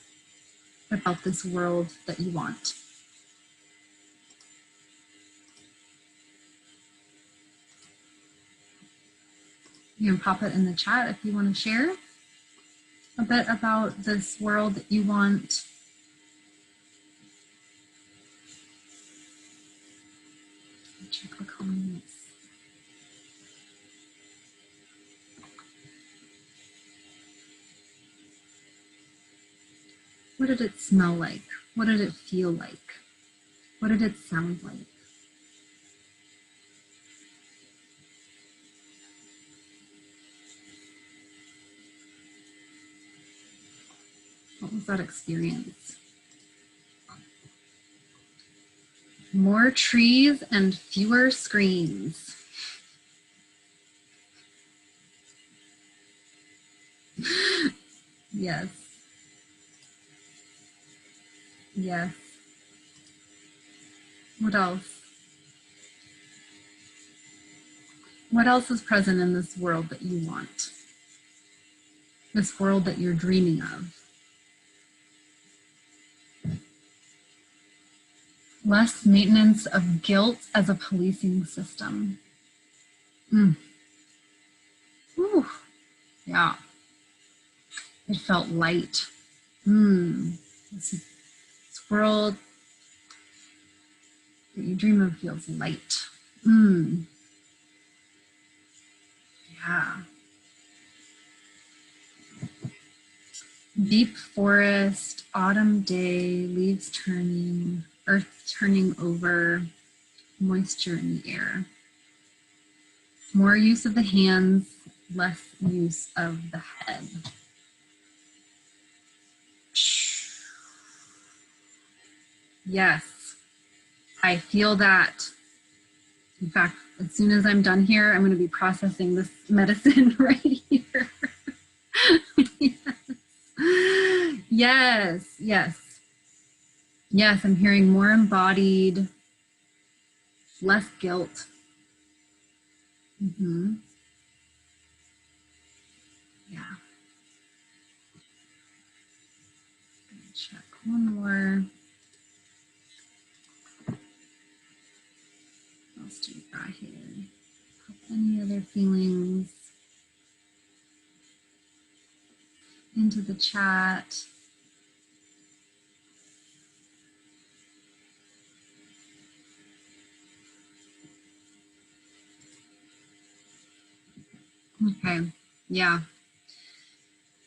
about this world that you want? You can pop it in the chat if you want to share a bit about this world that you want. Check the comments. What did it smell like? What did it feel like? What did it sound like? What was that experience? More trees and fewer screens. Yes. Yes. What else? What else is present in this world that you want? This world that you're dreaming of? Less maintenance of guilt as a policing system. Whew. Yeah. It felt light. This world that you dream of feels light. Yeah. Deep forest, autumn day, leaves turning, earth turning over, moisture in the air. More use of the hands, less use of the head. Yes, I feel that. In fact, as soon as I'm done here, I'm going to be processing this medicine right here. Yes, yes. Yes, I'm hearing more embodied, less guilt. Yeah. Check one more. What else do we got here? Any other feelings into the chat? Okay, yeah.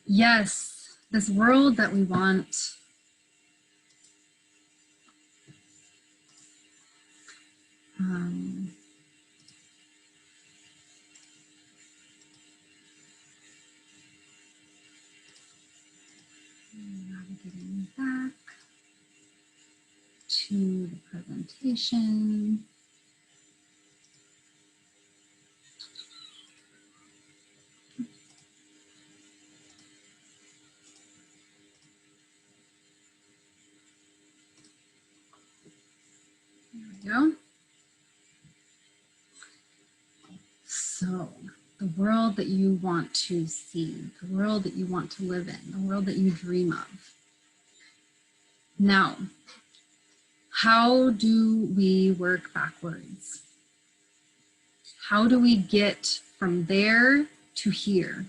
Yes, this world that we want. Navigating back to the presentation. There we go. So, the world that you want to see, the world that you want to live in, the world that you dream of. Now, how do we work backwards? How do we get from there to here?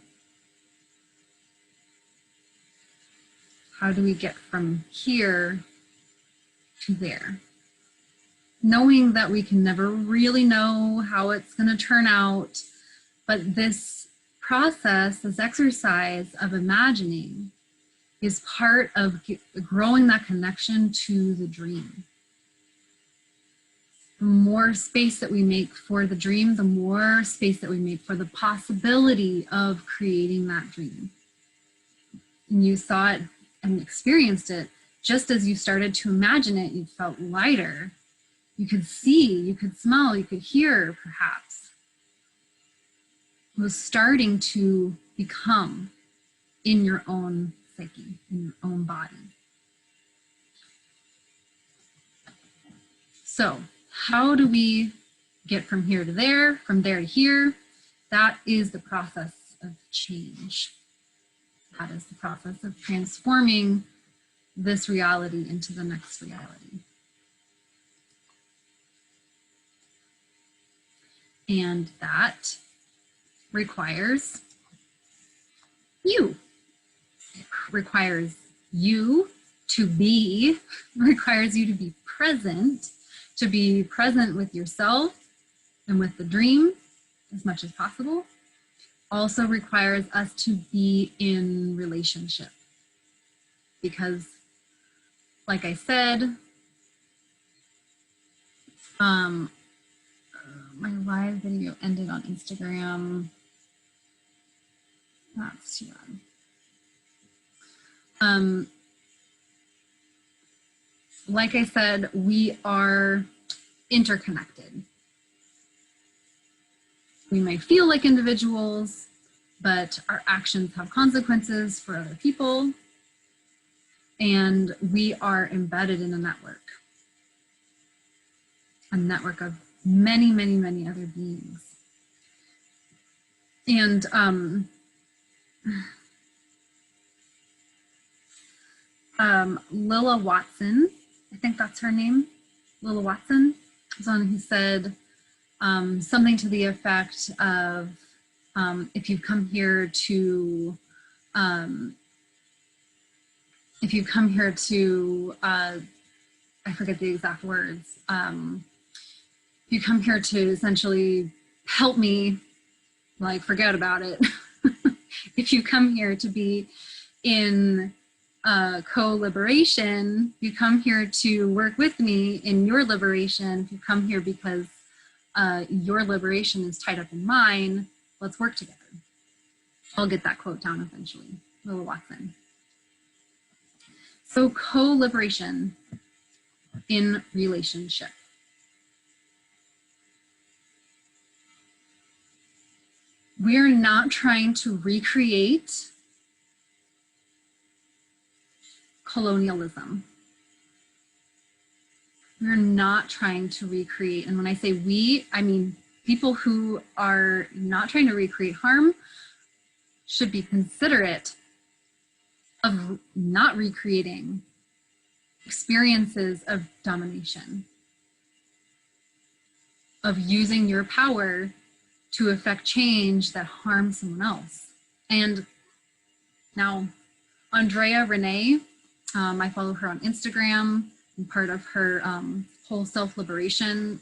How do we get from here to there? Knowing that we can never really know how it's going to turn out, but this process, this exercise of imagining is part of growing that connection to the dream. The more space that we make for the dream, the more space that we make for the possibility of creating that dream. And you saw it and experienced it just as you started to imagine it, you felt lighter. You could see, you could smell, you could hear, perhaps. It was starting to become in your own psyche, in your own body. So, how do we get from here to there, from there to here? That is the process of change. That is the process of transforming this reality into the next reality. And that requires you. It requires you to be, requires you to be present with yourself and with the dream as much as possible. Also requires us to be in relationship. Because, like I said, my live video ended on Instagram. That's too bad. Like I said, we are interconnected. We may feel like individuals, but our actions have consequences for other people, and we are embedded in a network of many, many, many other beings. And Lilla Watson, I think that's her name, Lilla Watson, was one who said something to the effect of, if you've come here to, I forget the exact words, if you come here to essentially help me, like, forget about it. If you come here to be in co-liberation, you come here to work with me in your liberation. If you come here because your liberation is tied up in mine, let's work together. I'll get that quote down eventually. Lilla Watson. So co-liberation in relationship. We're not trying to recreate colonialism. We're not trying to recreate, and when I say we, I mean people who are not trying to recreate harm should be considerate of not recreating experiences of domination, of using your power to affect change that harms someone else. And now, Andrea Renee, I follow her on Instagram, and part of her whole self-liberation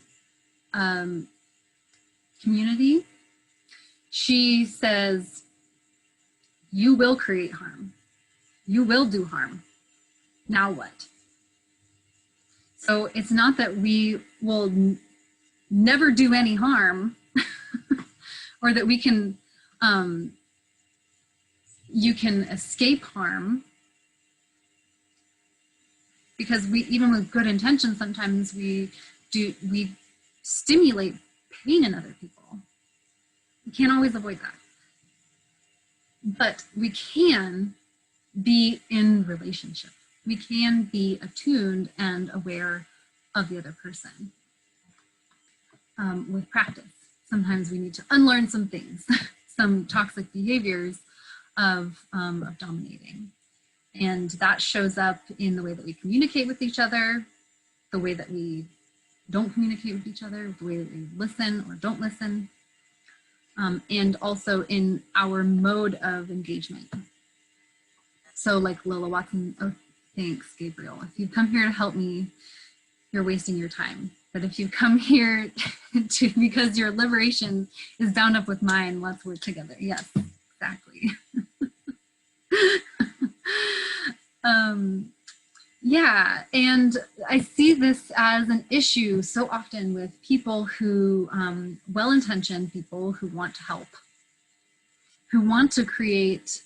community. She says, you will create harm. You will do harm. Now what? So it's not that we will never do any harm, or that we can, you can escape harm, because we, even with good intentions, sometimes we stimulate pain in other people. We can't always avoid that. But we can be in relationship. We can be attuned and aware of the other person with practice. Sometimes we need to unlearn some things, some toxic behaviors of dominating. And that shows up in the way that we communicate with each other, the way that we don't communicate with each other, the way that we listen or don't listen, and also in our mode of engagement. So like Lilla Watson, oh, thanks, Gabriel. If you come here to help me, you're wasting your time. But if you come here because your liberation is bound up with mine, let's work together. Yes, exactly. Yeah, and I see this as an issue so often with people who, well-intentioned people who want to help, who want to create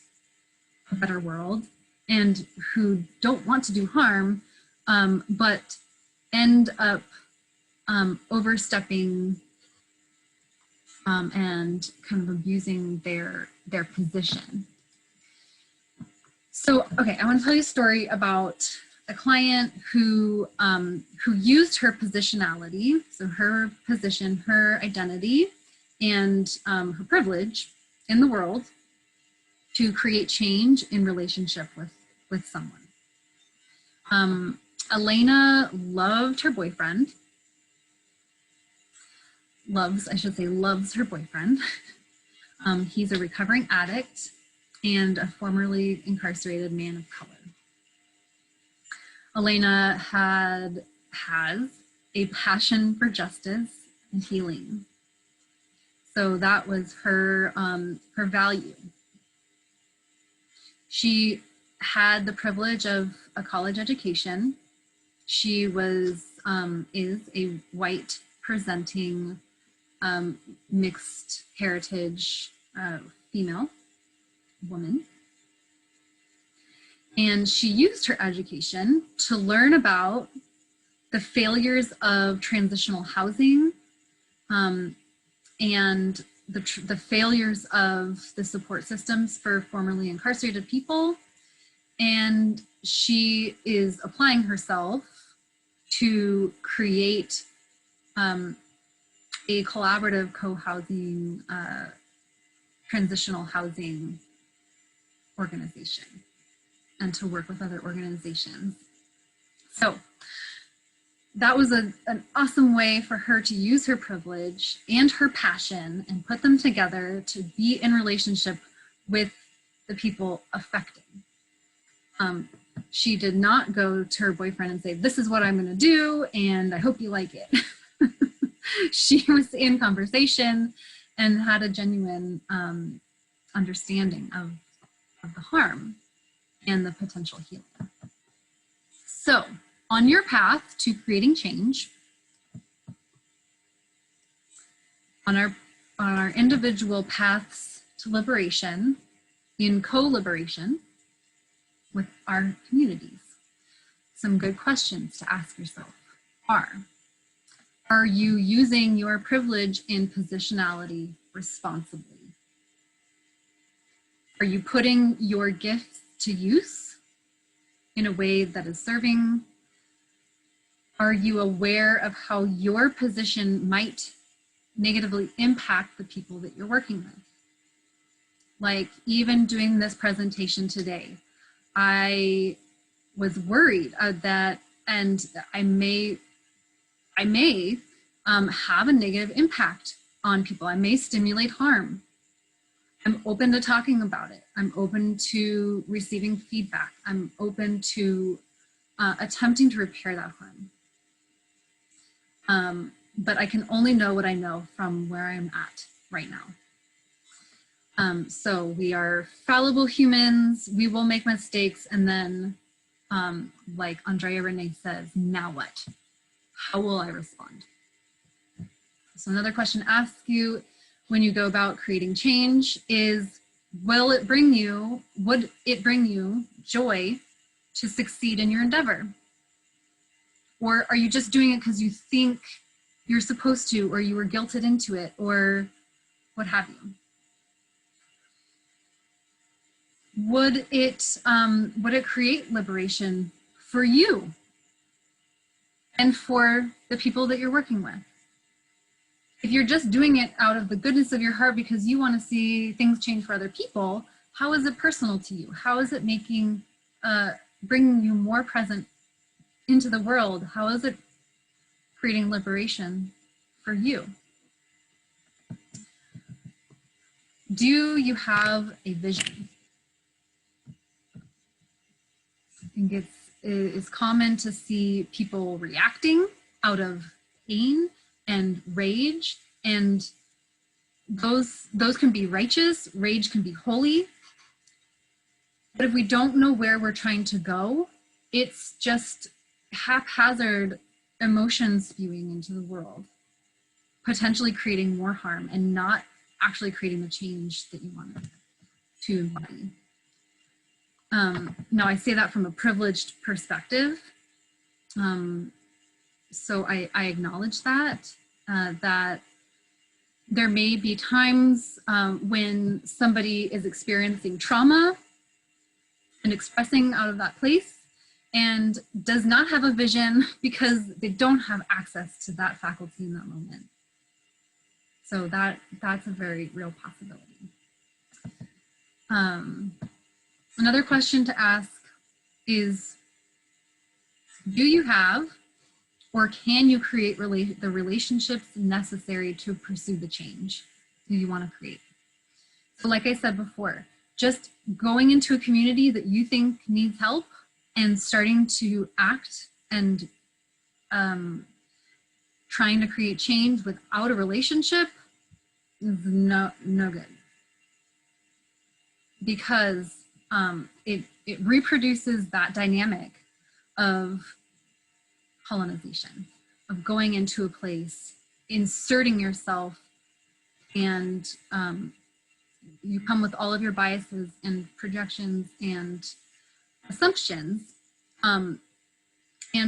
a better world, and who don't want to do harm, but end up overstepping and kind of abusing their position. So, okay, I want to tell you a story about a client who used her positionality, so her position, her identity, and her privilege in the world to create change in relationship with someone. Elena loved her boyfriend. Loves her boyfriend. He's a recovering addict and a formerly incarcerated man of color. Elena has a passion for justice and healing. So that was her value. She had the privilege of a college education. She is a white presenting mixed heritage female woman. And she used her education to learn about the failures of transitional housing, and the failures of the support systems for formerly incarcerated people. And she is applying herself to create a collaborative co-housing, transitional housing organization, and to work with other organizations. So that was an awesome way for her to use her privilege and her passion and put them together to be in relationship with the people affected. She did not go to her boyfriend and say, this is what I'm going to do, and I hope you like it. She was in conversation and had a genuine understanding of the harm and the potential healing. So, on your path to creating change, on our individual paths to liberation, in co-liberation with our communities, some good questions to ask yourself are you using your privilege and positionality responsibly? Are you putting your gifts to use in a way that is serving? Are you aware of how your position might negatively impact the people that you're working with? Like even doing this presentation today, I was worried that, and I may have a negative impact on people. I may stimulate harm. I'm open to talking about it. I'm open to receiving feedback. I'm open to attempting to repair that harm. But I can only know what I know from where I'm at right now. So we are fallible humans. We will make mistakes. And then, like Andrea Renee says, now what? How will I respond? So another question to ask you when you go about creating change is, would it bring you joy to succeed in your endeavor? Or are you just doing it because you think you're supposed to, or you were guilted into it, or what have you? Would it create liberation for you and for the people that you're working with? If you're just doing it out of the goodness of your heart because you want to see things change for other people, how is it personal to you? How is it bringing you more present into the world? How is it creating liberation for you? Do you have a vision? I think it's common to see people reacting out of pain and rage, and those can be righteous. Rage can be holy. But if we don't know where we're trying to go, it's just haphazard emotions spewing into the world, potentially creating more harm and not actually creating the change that you want to embody. Now I say that from a privileged perspective. So I acknowledge that there may be times when somebody is experiencing trauma and expressing out of that place and does not have a vision because they don't have access to that faculty in that moment. So that's a very real possibility. Another question to ask is, do you have or can you create the relationships necessary to pursue the change that you want to create? So like I said before, just going into a community that you think needs help and starting to act and trying to create change without a relationship is no good. Because it reproduces that dynamic of colonization, of going into a place, inserting yourself, and you come with all of your biases and projections and assumptions, and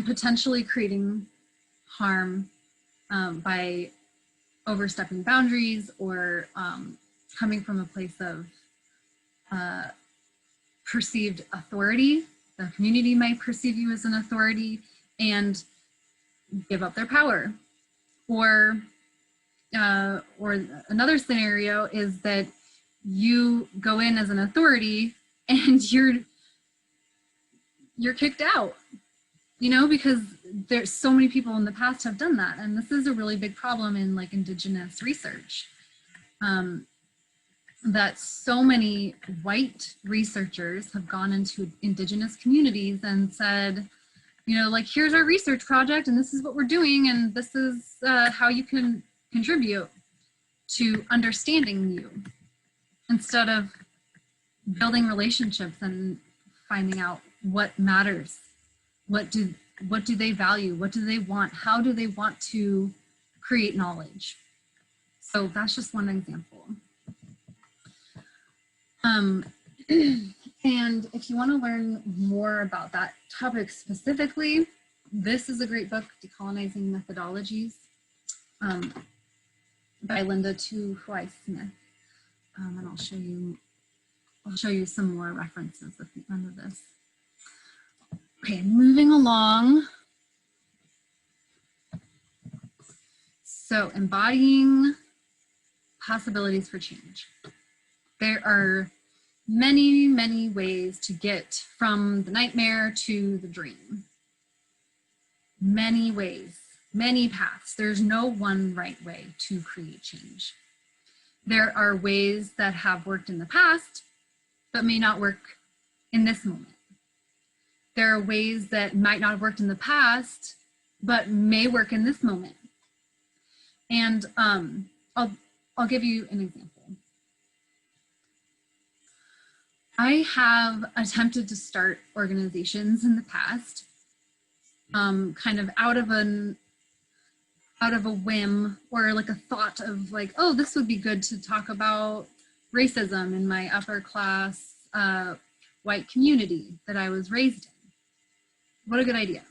potentially creating harm by overstepping boundaries or coming from a place of perceived authority. The community might perceive you as an authority and give up their power. Or another scenario is that you go in as an authority and you're kicked out, you know, because there's so many people in the past have done that. And this is a really big problem in like Indigenous research. That so many white researchers have gone into Indigenous communities and said, you know, like, here's our research project and this is what we're doing and this is how you can contribute to understanding you, instead of building relationships and finding out what matters. What do they value? What do they want? How do they want to create knowledge? So that's just one example. And if you want to learn more about that topic specifically, this is a great book, Decolonizing Methodologies, by Linda Tu Huai Smith. And I'll show you some more references at the end of this. Okay, moving along. So embodying possibilities for change. There are many, many ways to get from the nightmare to the dream. Many ways, many paths. There's no one right way to create change. There are ways that have worked in the past, but may not work in this moment. There are ways that might not have worked in the past, but may work in this moment. And I'll give you an example. I have attempted to start organizations in the past, kind of out of a whim or like a thought of like, oh, this would be good to talk about racism in my upper class white community that I was raised in. What a good idea,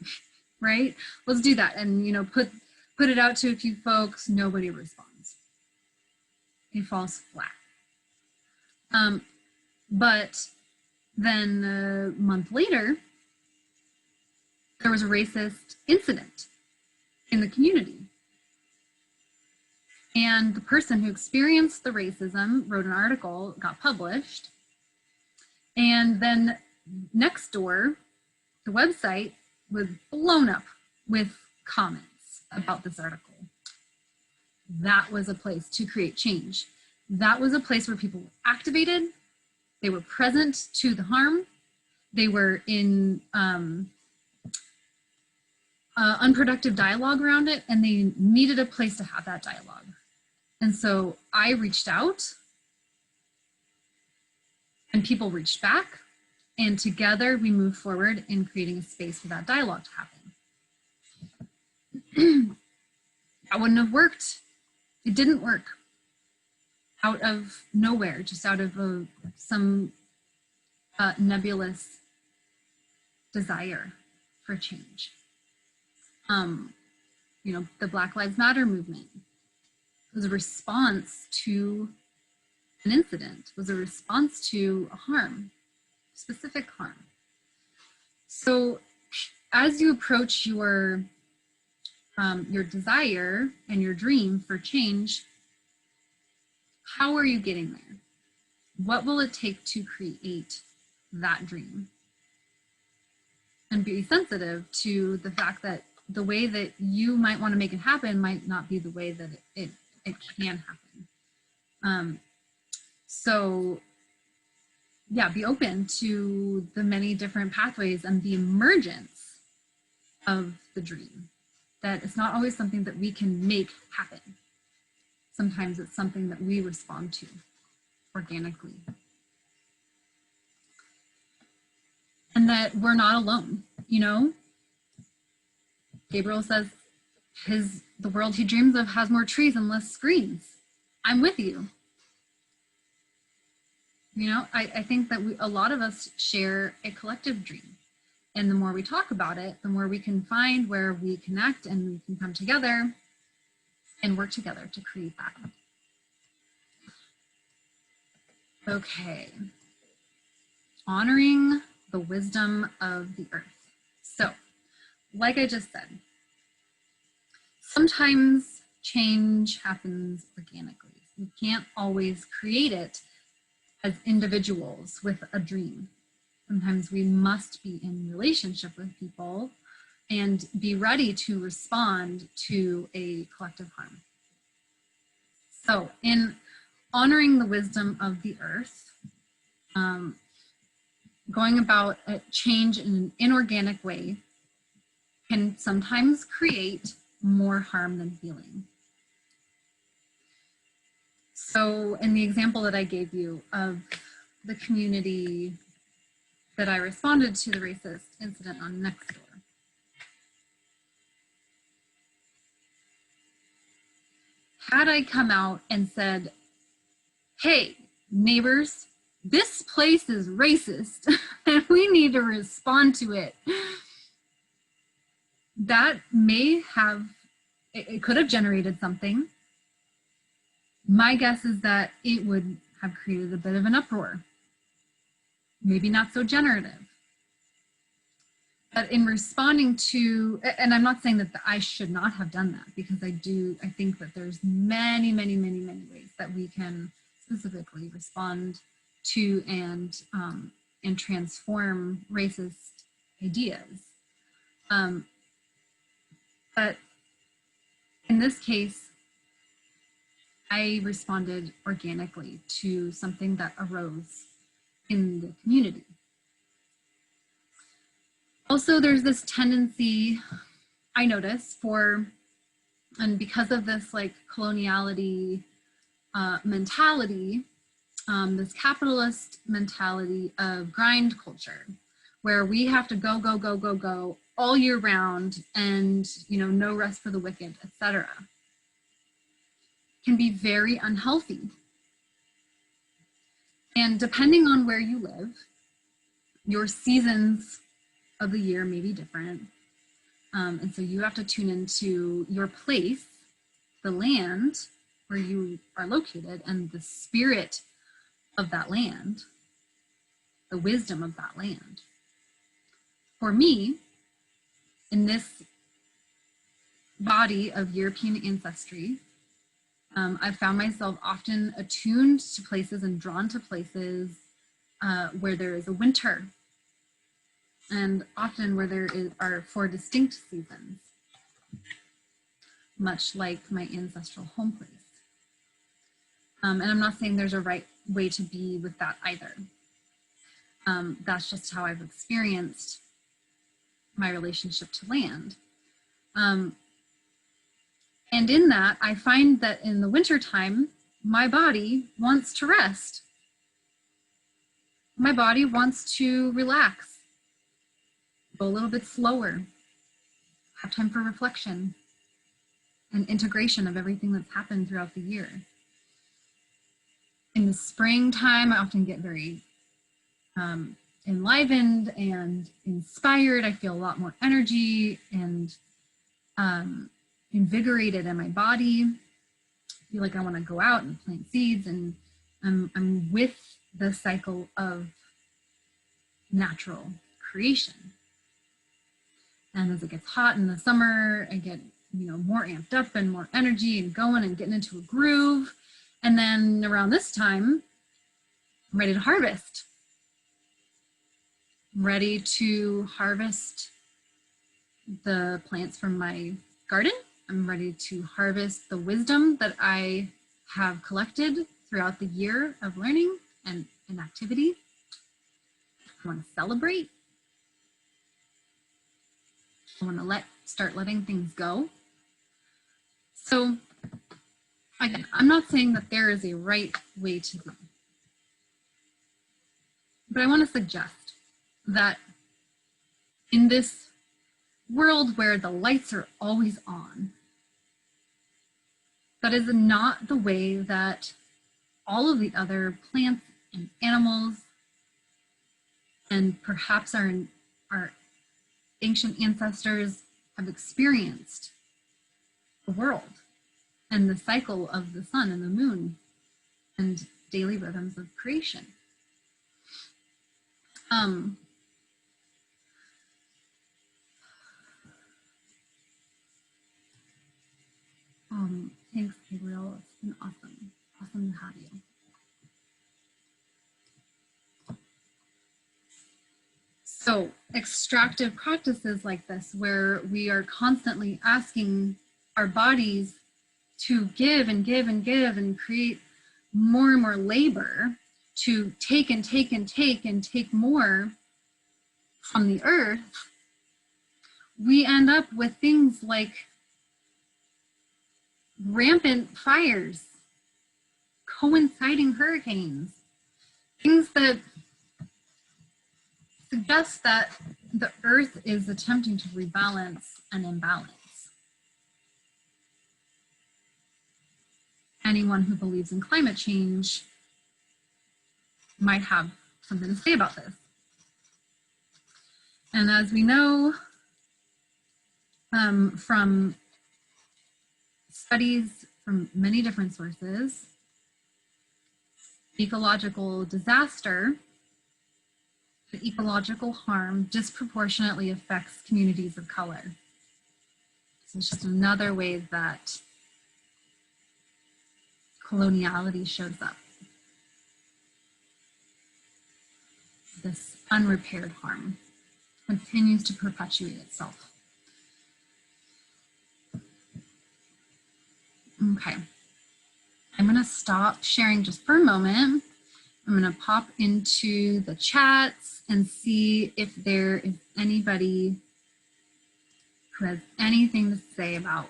right? Let's do that and, you know, put it out to a few folks. Nobody responds. It falls flat. But then a month later, there was a racist incident in the community. And the person who experienced the racism wrote an article, got published. And then next door, the website was blown up with comments about this article. That was a place to create change. That was a place where people were activated. They were present to the harm. They were in unproductive dialogue around it, and they needed a place to have that dialogue. And so I reached out, and people reached back, and together we moved forward in creating a space for that dialogue to happen. That wouldn't have worked. It didn't work. Out of nowhere, just out of some nebulous desire for change. You know, the Black Lives Matter movement was a response to an incident, was a response to a harm, specific harm. So as you approach your desire and your dream for change, how are you getting there? What will it take to create that dream? And be sensitive to the fact that the way that you might want to make it happen might not be the way that it can happen. So yeah, be open to the many different pathways and the emergence of the dream. That it's not always something that we can make happen. Sometimes it's something that we respond to organically. And that we're not alone, you know? Gabriel says the world he dreams of has more trees and less screens. I'm with you. You know, I think that a lot of us share a collective dream. And the more we talk about it, the more we can find where we connect and we can come together and work together to create that. Okay. Honoring the wisdom of the earth. So, like I just said, sometimes change happens organically. We can't always create it as individuals with a dream. Sometimes we must be in relationship with people and be ready to respond to a collective harm. So in honoring the wisdom of the earth, going about a change in an inorganic way can sometimes create more harm than healing. So in the example that I gave you of the community that I responded to the racist incident on Nextdoor, had I come out and said, hey, neighbors, this place is racist and we need to respond to it, that may have, it could have generated something. My guess is that it would have created a bit of an uproar. Maybe not so generative. But in responding to, and I'm not saying that I should not have done that, because I think that there's many, many, many, many ways that we can specifically respond to and transform racist ideas. But in this case, I responded organically to something that arose in the community. Also, there's this tendency I notice and because of this like coloniality mentality, this capitalist mentality of grind culture, where we have to go, go, go, go, go all year round, and no rest for the wicked, etc., can be very unhealthy. And depending on where you live, your seasons of the year may be different. And so you have to tune into your place, the land where you are located, and the spirit of that land, the wisdom of that land. For me, in this body of European ancestry, I've found myself often attuned to places and drawn to places where there is a winter, and often where there are 4 distinct seasons, much like my ancestral home place. And I'm not saying there's a right way to be with that either. That's just how I've experienced my relationship to land. And in that, I find that in the wintertime, my body wants to rest. My body wants to relax, go a little bit slower, have time for reflection and integration of everything that's happened throughout the year. In the springtime, I often get very enlivened and inspired. I feel a lot more energy and invigorated in my body. I feel like I want to go out and plant seeds, and I'm with the cycle of natural creation. And as it gets hot in the summer, I get more amped up and more energy and going and getting into a groove. And then around this time, I'm ready to harvest. I'm ready to harvest the plants from my garden. I'm ready to harvest the wisdom that I have collected throughout the year of learning and activity. I want to celebrate. I want to start letting things go. So again, I'm not saying that there is a right way to be, but I want to suggest that in this world where the lights are always on, that is not the way that all of the other plants and animals and perhaps our ancient ancestors have experienced the world and the cycle of the sun and the moon and daily rhythms of creation. Thanks, Gabriel. It's been awesome. Awesome to have you. So extractive practices like this, where we are constantly asking our bodies to give and give and give and create more and more labor to take and take and take and take more from the earth, we end up with things like rampant fires, coinciding hurricanes, things that suggest that the earth is attempting to rebalance an imbalance. Anyone who believes in climate change might have something to say about this. And as we know from studies from many different sources, ecological disaster, the ecological harm disproportionately affects communities of color. So it's just another way that coloniality shows up. This unrepaired harm continues to perpetuate itself. Okay, I'm gonna stop sharing just for a moment. I'm gonna pop into the chats and see if there is anybody who has anything to say about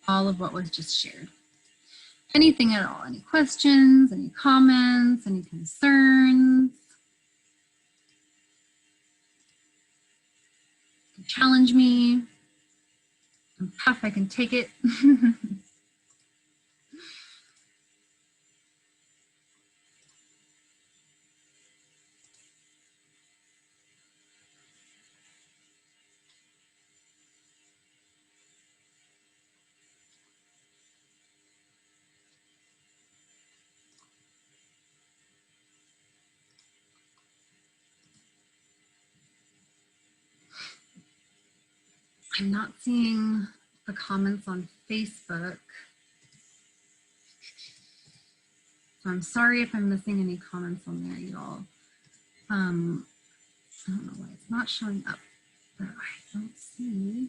all of what was just shared. Anything at all, any questions, any comments, any concerns? Challenge me. I'm tough, I can take it. I'm not seeing the comments on Facebook. So I'm sorry if I'm missing any comments on there, y'all. I don't know why it's not showing up, but I don't see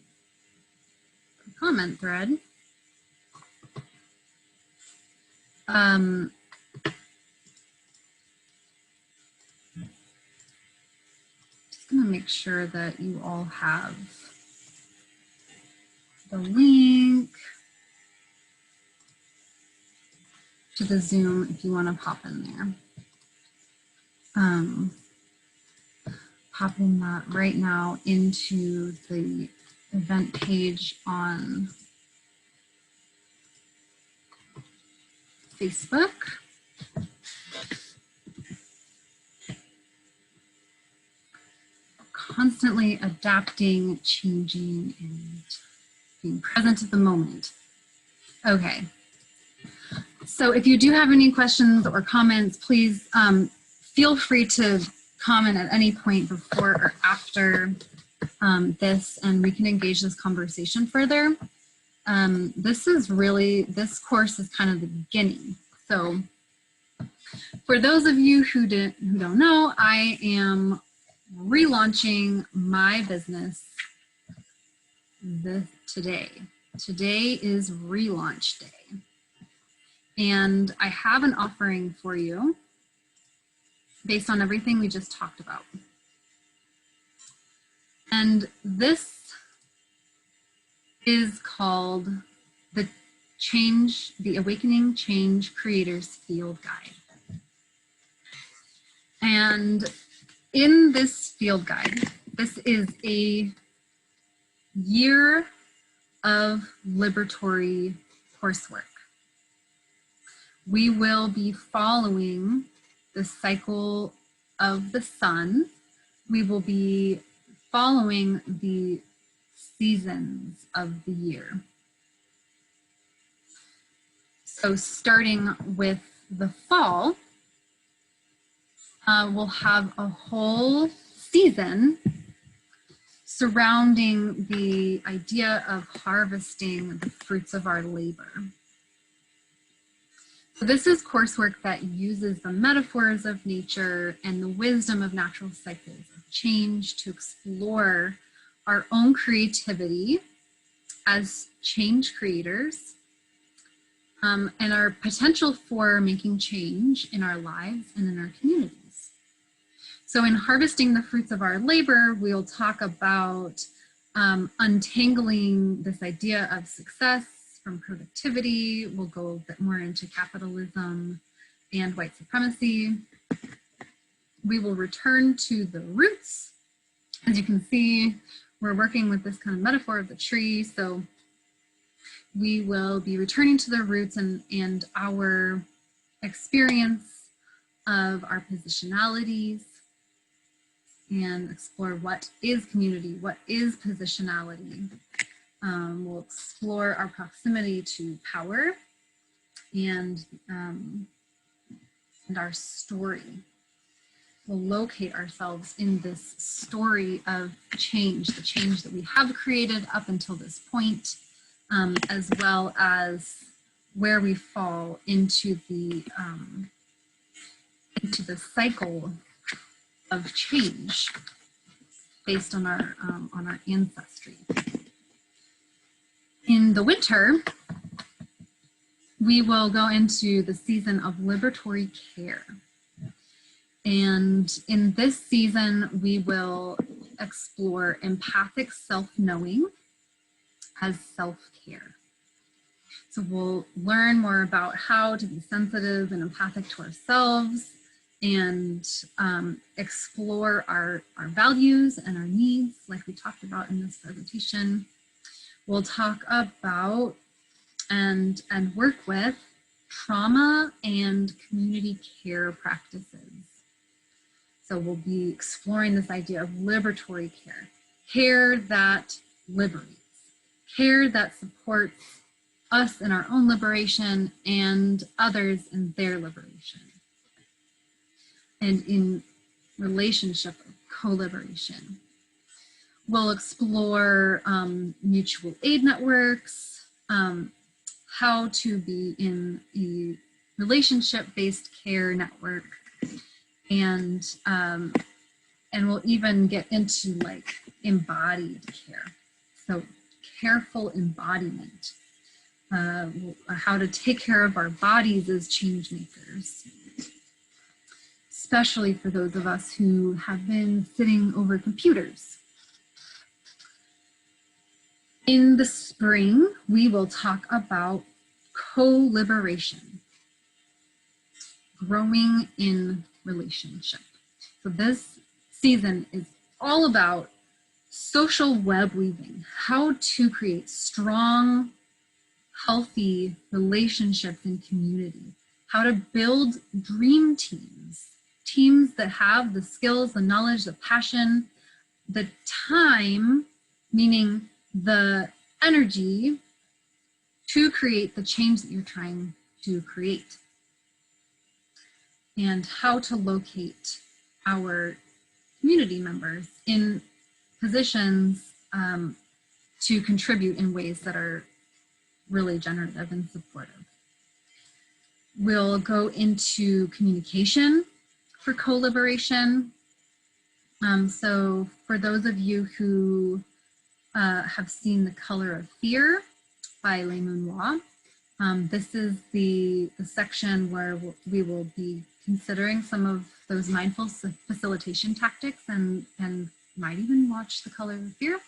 the comment thread. Just gonna make sure that you all have the link to the Zoom if you want to pop in there. Popping that right now into the event page on Facebook. Constantly adapting, changing, and being present at the moment. Okay. So if you do have any questions or comments, please feel free to comment at any point before or after this, and we can engage this conversation further. This course is kind of the beginning. So for those of you who don't know, I am relaunching my business today. Today is relaunch day. And I have an offering for you based on everything we just talked about. And this is called the Awakening Change Creators Field Guide. And in this field guide, this is a year of liberatory coursework. We will be following the cycle of the sun. We will be following the seasons of the year. So starting with the fall, we'll have a whole season surrounding the idea of harvesting the fruits of our labor. So this is coursework that uses the metaphors of nature and the wisdom of natural cycles of change to explore our own creativity as change creators, and our potential for making change in our lives and in our communities. So in harvesting the fruits of our labor, we'll talk about untangling this idea of success from productivity. We'll go a bit more into capitalism and white supremacy. We will return to the roots. As you can see, we're working with this kind of metaphor of the tree. So we will be returning to the roots and our experience of our positionalities, and explore what is community, what is positionality. We'll explore our proximity to power and our story. We'll locate ourselves in this story of change, the change that we have created up until this point, as well as where we fall into the cycle of change based on our ancestry. In the winter, we will go into the season of liberatory care. And in this season, we will explore empathic self-knowing as self-care. So we'll learn more about how to be sensitive and empathic to ourselves, and explore our values and our needs, like we talked about in this presentation. We'll talk about and work with trauma and community care practices. So we'll be exploring this idea of liberatory care, care that liberates, care that supports us in our own liberation and others in their liberation, and in relationship of co-liberation. We'll explore mutual aid networks, how to be in a relationship-based care network, and we'll even get into like embodied care. So careful embodiment, how to take care of our bodies as change makers, especially for those of us who have been sitting over computers. In the spring, we will talk about co-liberation, growing in relationship. So this season is all about social web weaving, how to create strong, healthy relationships in community, how to build dream teams, teams that have the skills, the knowledge, the passion, the time, meaning the energy to create the change that you're trying to create, and how to locate our community members in positions to contribute in ways that are really generative and supportive. We'll go into communication for co-liberation. So for those of you who have seen The Color of Fear by Le Mounier, this is the section where we will be considering some of those mindful facilitation tactics, and might even watch The Color of Fear.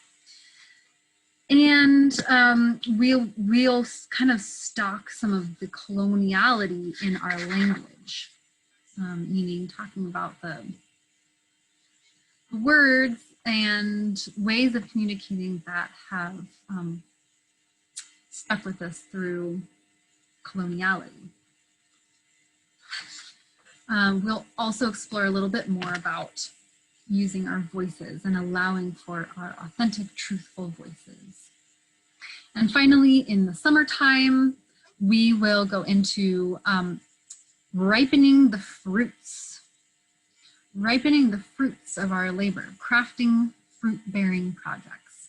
And we'll kind of stock some of the coloniality in our language, meaning talking about the words and ways of communicating that have stuck with us through coloniality. We'll also explore a little bit more about using our voices and allowing for our authentic, truthful voices. And finally, in the summertime, we will go into ripening the fruits of our labor, crafting fruit-bearing projects.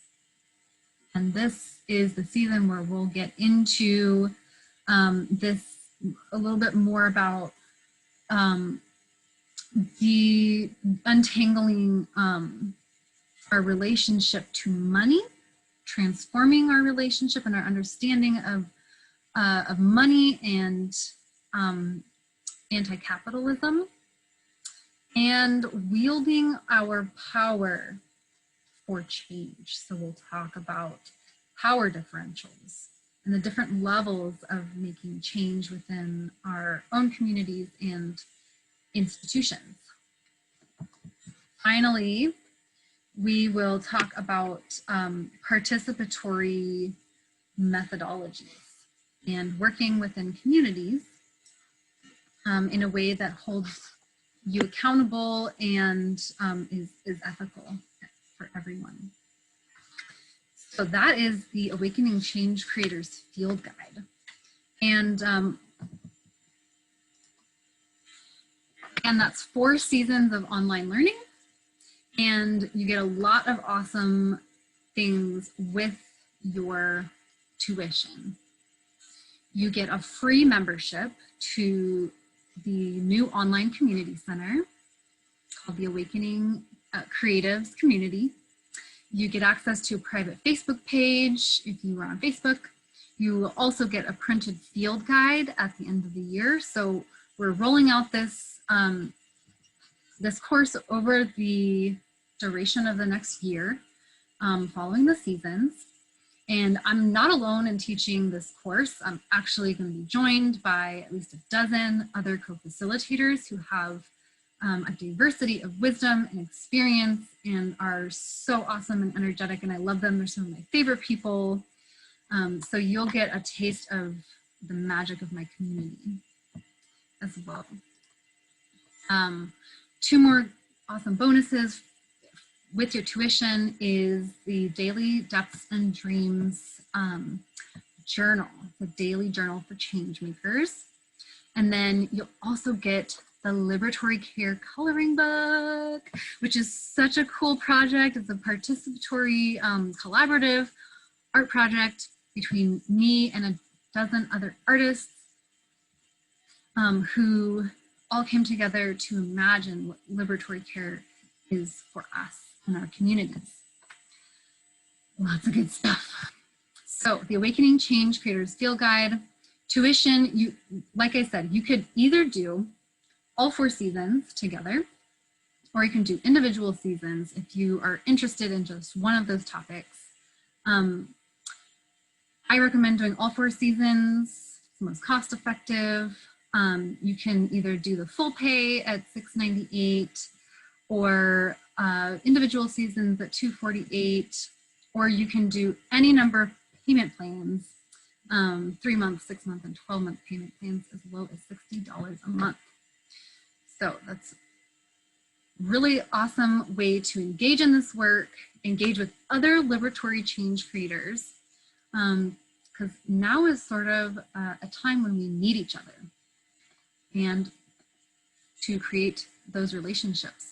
And this is the season where we'll get into this a little bit more about the untangling our relationship to money, transforming our relationship and our understanding of money and anti-capitalism, and wielding our power for change. So we'll talk about power differentials and the different levels of making change within our own communities and institutions. Finally, we will talk about participatory methodologies and working within communities in a way that holds you accountable and is ethical for everyone. So that is the Awakening Change Creators Field Guide. And that's 4 seasons of online learning. And you get a lot of awesome things with your tuition. You get a free membership to the new online community center called the Awakening Creatives Community. You get access to a private Facebook page if you are on Facebook. You will also get a printed field guide at the end of the year. So we're rolling out this, this course over the duration of the next year, following the seasons. And I'm not alone in teaching this course. I'm actually going to be joined by at least a dozen other co-facilitators who have a diversity of wisdom and experience and are so awesome and energetic, and I love them. They're some of my favorite people. So you'll get a taste of the magic of my community as well. 2 more awesome bonuses with your tuition is the Daily Depths and Dreams journal, the daily journal for change makers. And then you'll also get the Liberatory Care coloring book, which is such a cool project. It's a participatory collaborative art project between me and a dozen other artists who all came together to imagine what liberatory care is for us in our communities. Lots of good stuff. So the Awakening Change Creators Field Guide, tuition, you, like I said, you could either do all 4 seasons together, or you can do individual seasons if you are interested in just one of those topics. I recommend doing all 4 seasons. It's the most cost effective. You can either do the full pay at $6.98 or individual seasons at $2.48, or you can do any number of payment plans, 3-month, 6-month, and 12-month payment plans as low as $60 a month. So that's really awesome way to engage in this work, engage with other liberatory change creators, because now is sort of a time when we need each other and to create those relationships.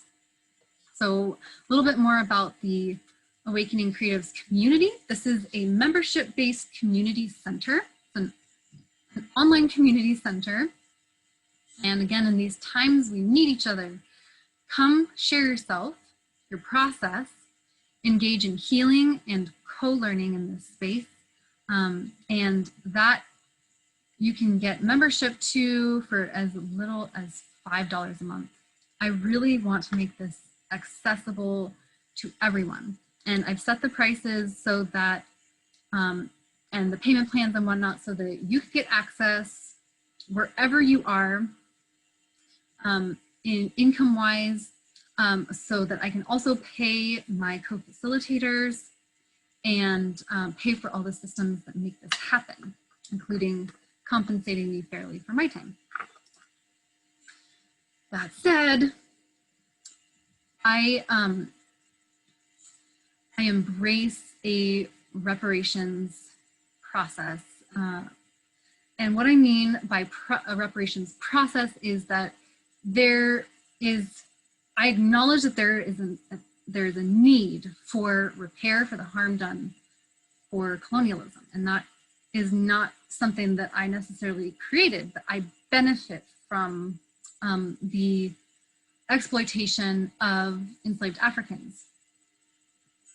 So a little bit more about the Awakening Creatives community. This is a membership-based community center, an online community center. And again, in these times we need each other. Come share yourself, your process, engage in healing and co-learning in this space. And that you can get membership to for as little as $5 a month. I really want to make this accessible to everyone. And I've set the prices so that, and the payment plans and whatnot, so that you can get access wherever you are, in income-wise, so that I can also pay my co-facilitators and pay for all the systems that make this happen, including compensating me fairly for my time. That said, I embrace a reparations process. And what I mean by a reparations process is that I acknowledge that there is a need for repair for the harm done for colonialism. And that is not something that I necessarily created, but I benefit from the exploitation of enslaved Africans.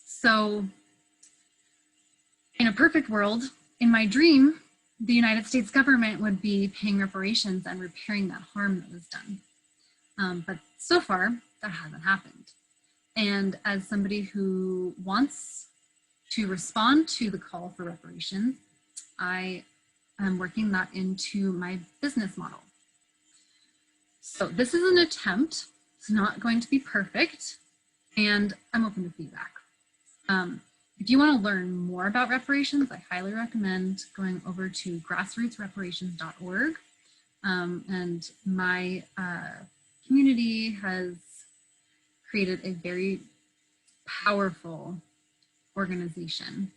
So in a perfect world, in my dream, the United States government would be paying reparations and repairing that harm that was done. But so far, that hasn't happened. And as somebody who wants to respond to the call for reparations, I am working that into my business model. So this is an attempt. It's not going to be perfect, and I'm open to feedback. If you want to learn more about reparations, I highly recommend going over to grassrootsreparations.org. And my community has created a very powerful organization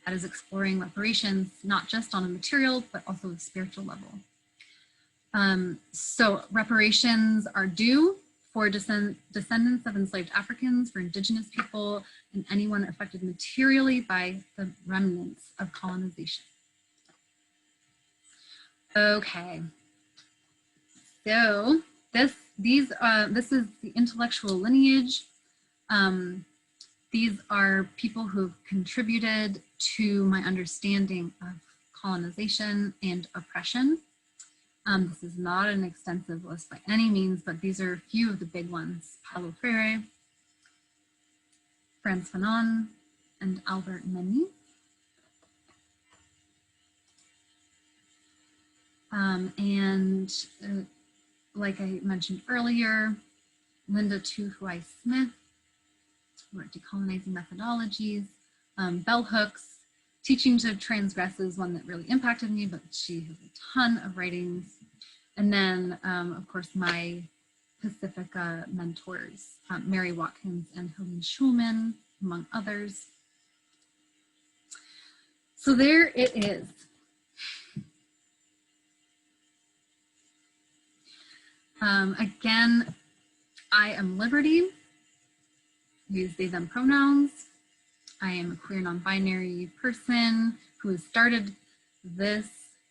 that is exploring reparations, not just on a material, but also a spiritual level. So reparations are due for descendants of enslaved Africans, for Indigenous people, and anyone affected materially by the remnants of colonization. Okay, so this is the intellectual lineage. These are people who've contributed to my understanding of colonization and oppression. This is not an extensive list by any means, but these are a few of the big ones: Paulo Freire, Frantz Fanon, and Albert Memmi. Like I mentioned earlier, Linda Tu Huai Smith wrote Decolonizing Methodologies. Bell Hooks, Teaching to Transgress is one that really impacted me, but she has a ton of writings. And then, of course, my Pacifica mentors, Mary Watkins and Helene Schulman, among others. So there it is. Again, I am Liberty, use they, them pronouns. I am a queer non-binary person who has started this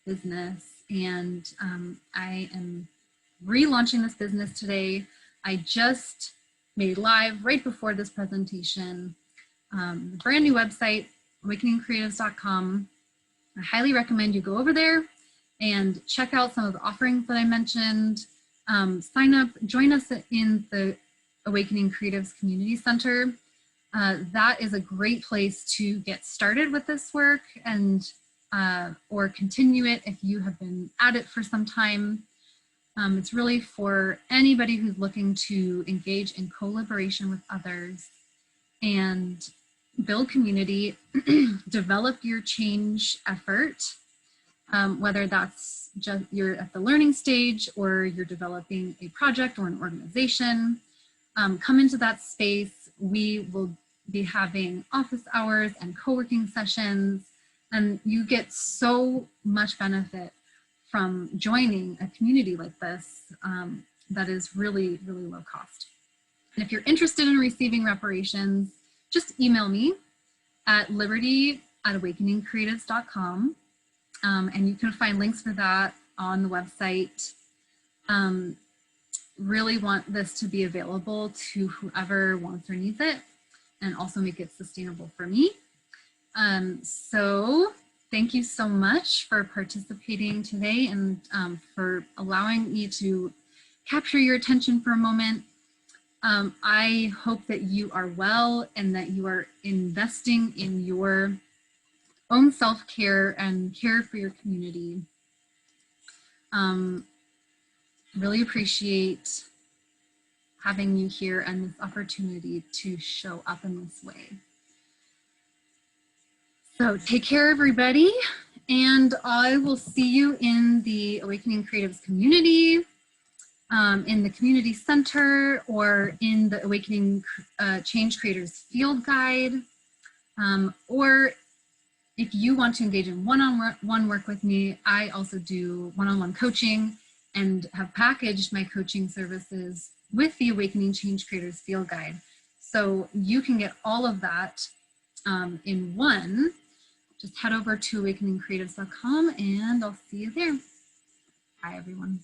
business, and I am relaunching this business today. I just made live right before this presentation, a brand new website, awakeningcreatives.com. I highly recommend you go over there and check out some of the offerings that I mentioned. Sign up, join us in the Awakening Creatives Community Center. That is a great place to get started with this work and or continue it if you have been at it for some time. It's really for anybody who's looking to engage in collaboration with others and build community, develop your change effort, whether that's just you're at the learning stage or you're developing a project or an organization. Come into that space. We will be having office hours and co-working sessions, and you get so much benefit from joining a community like this that is really, really low cost. And if you're interested in receiving reparations, just email me at liberty@awakeningcreatives.com, and you can find links for that on the website. Really want this to be available to whoever wants or needs it, and also make it sustainable for me. So thank you so much for participating today and for allowing me to capture your attention for a moment. I hope that you are well and that you are investing in your own self-care and care for your community. Really appreciate having you here and this opportunity to show up in this way. So take care, everybody, and I will see you in the Awakening Creatives community. in the community center or in the Awakening Change Creators Field Guide. Or if you want to engage in one-on-one work with me, I also do one-on-one coaching and have packaged my coaching services with the Awakening Change Creators Field Guide. So you can get all of that in one. Just head over to awakeningcreatives.com and I'll see you there. Bye, everyone.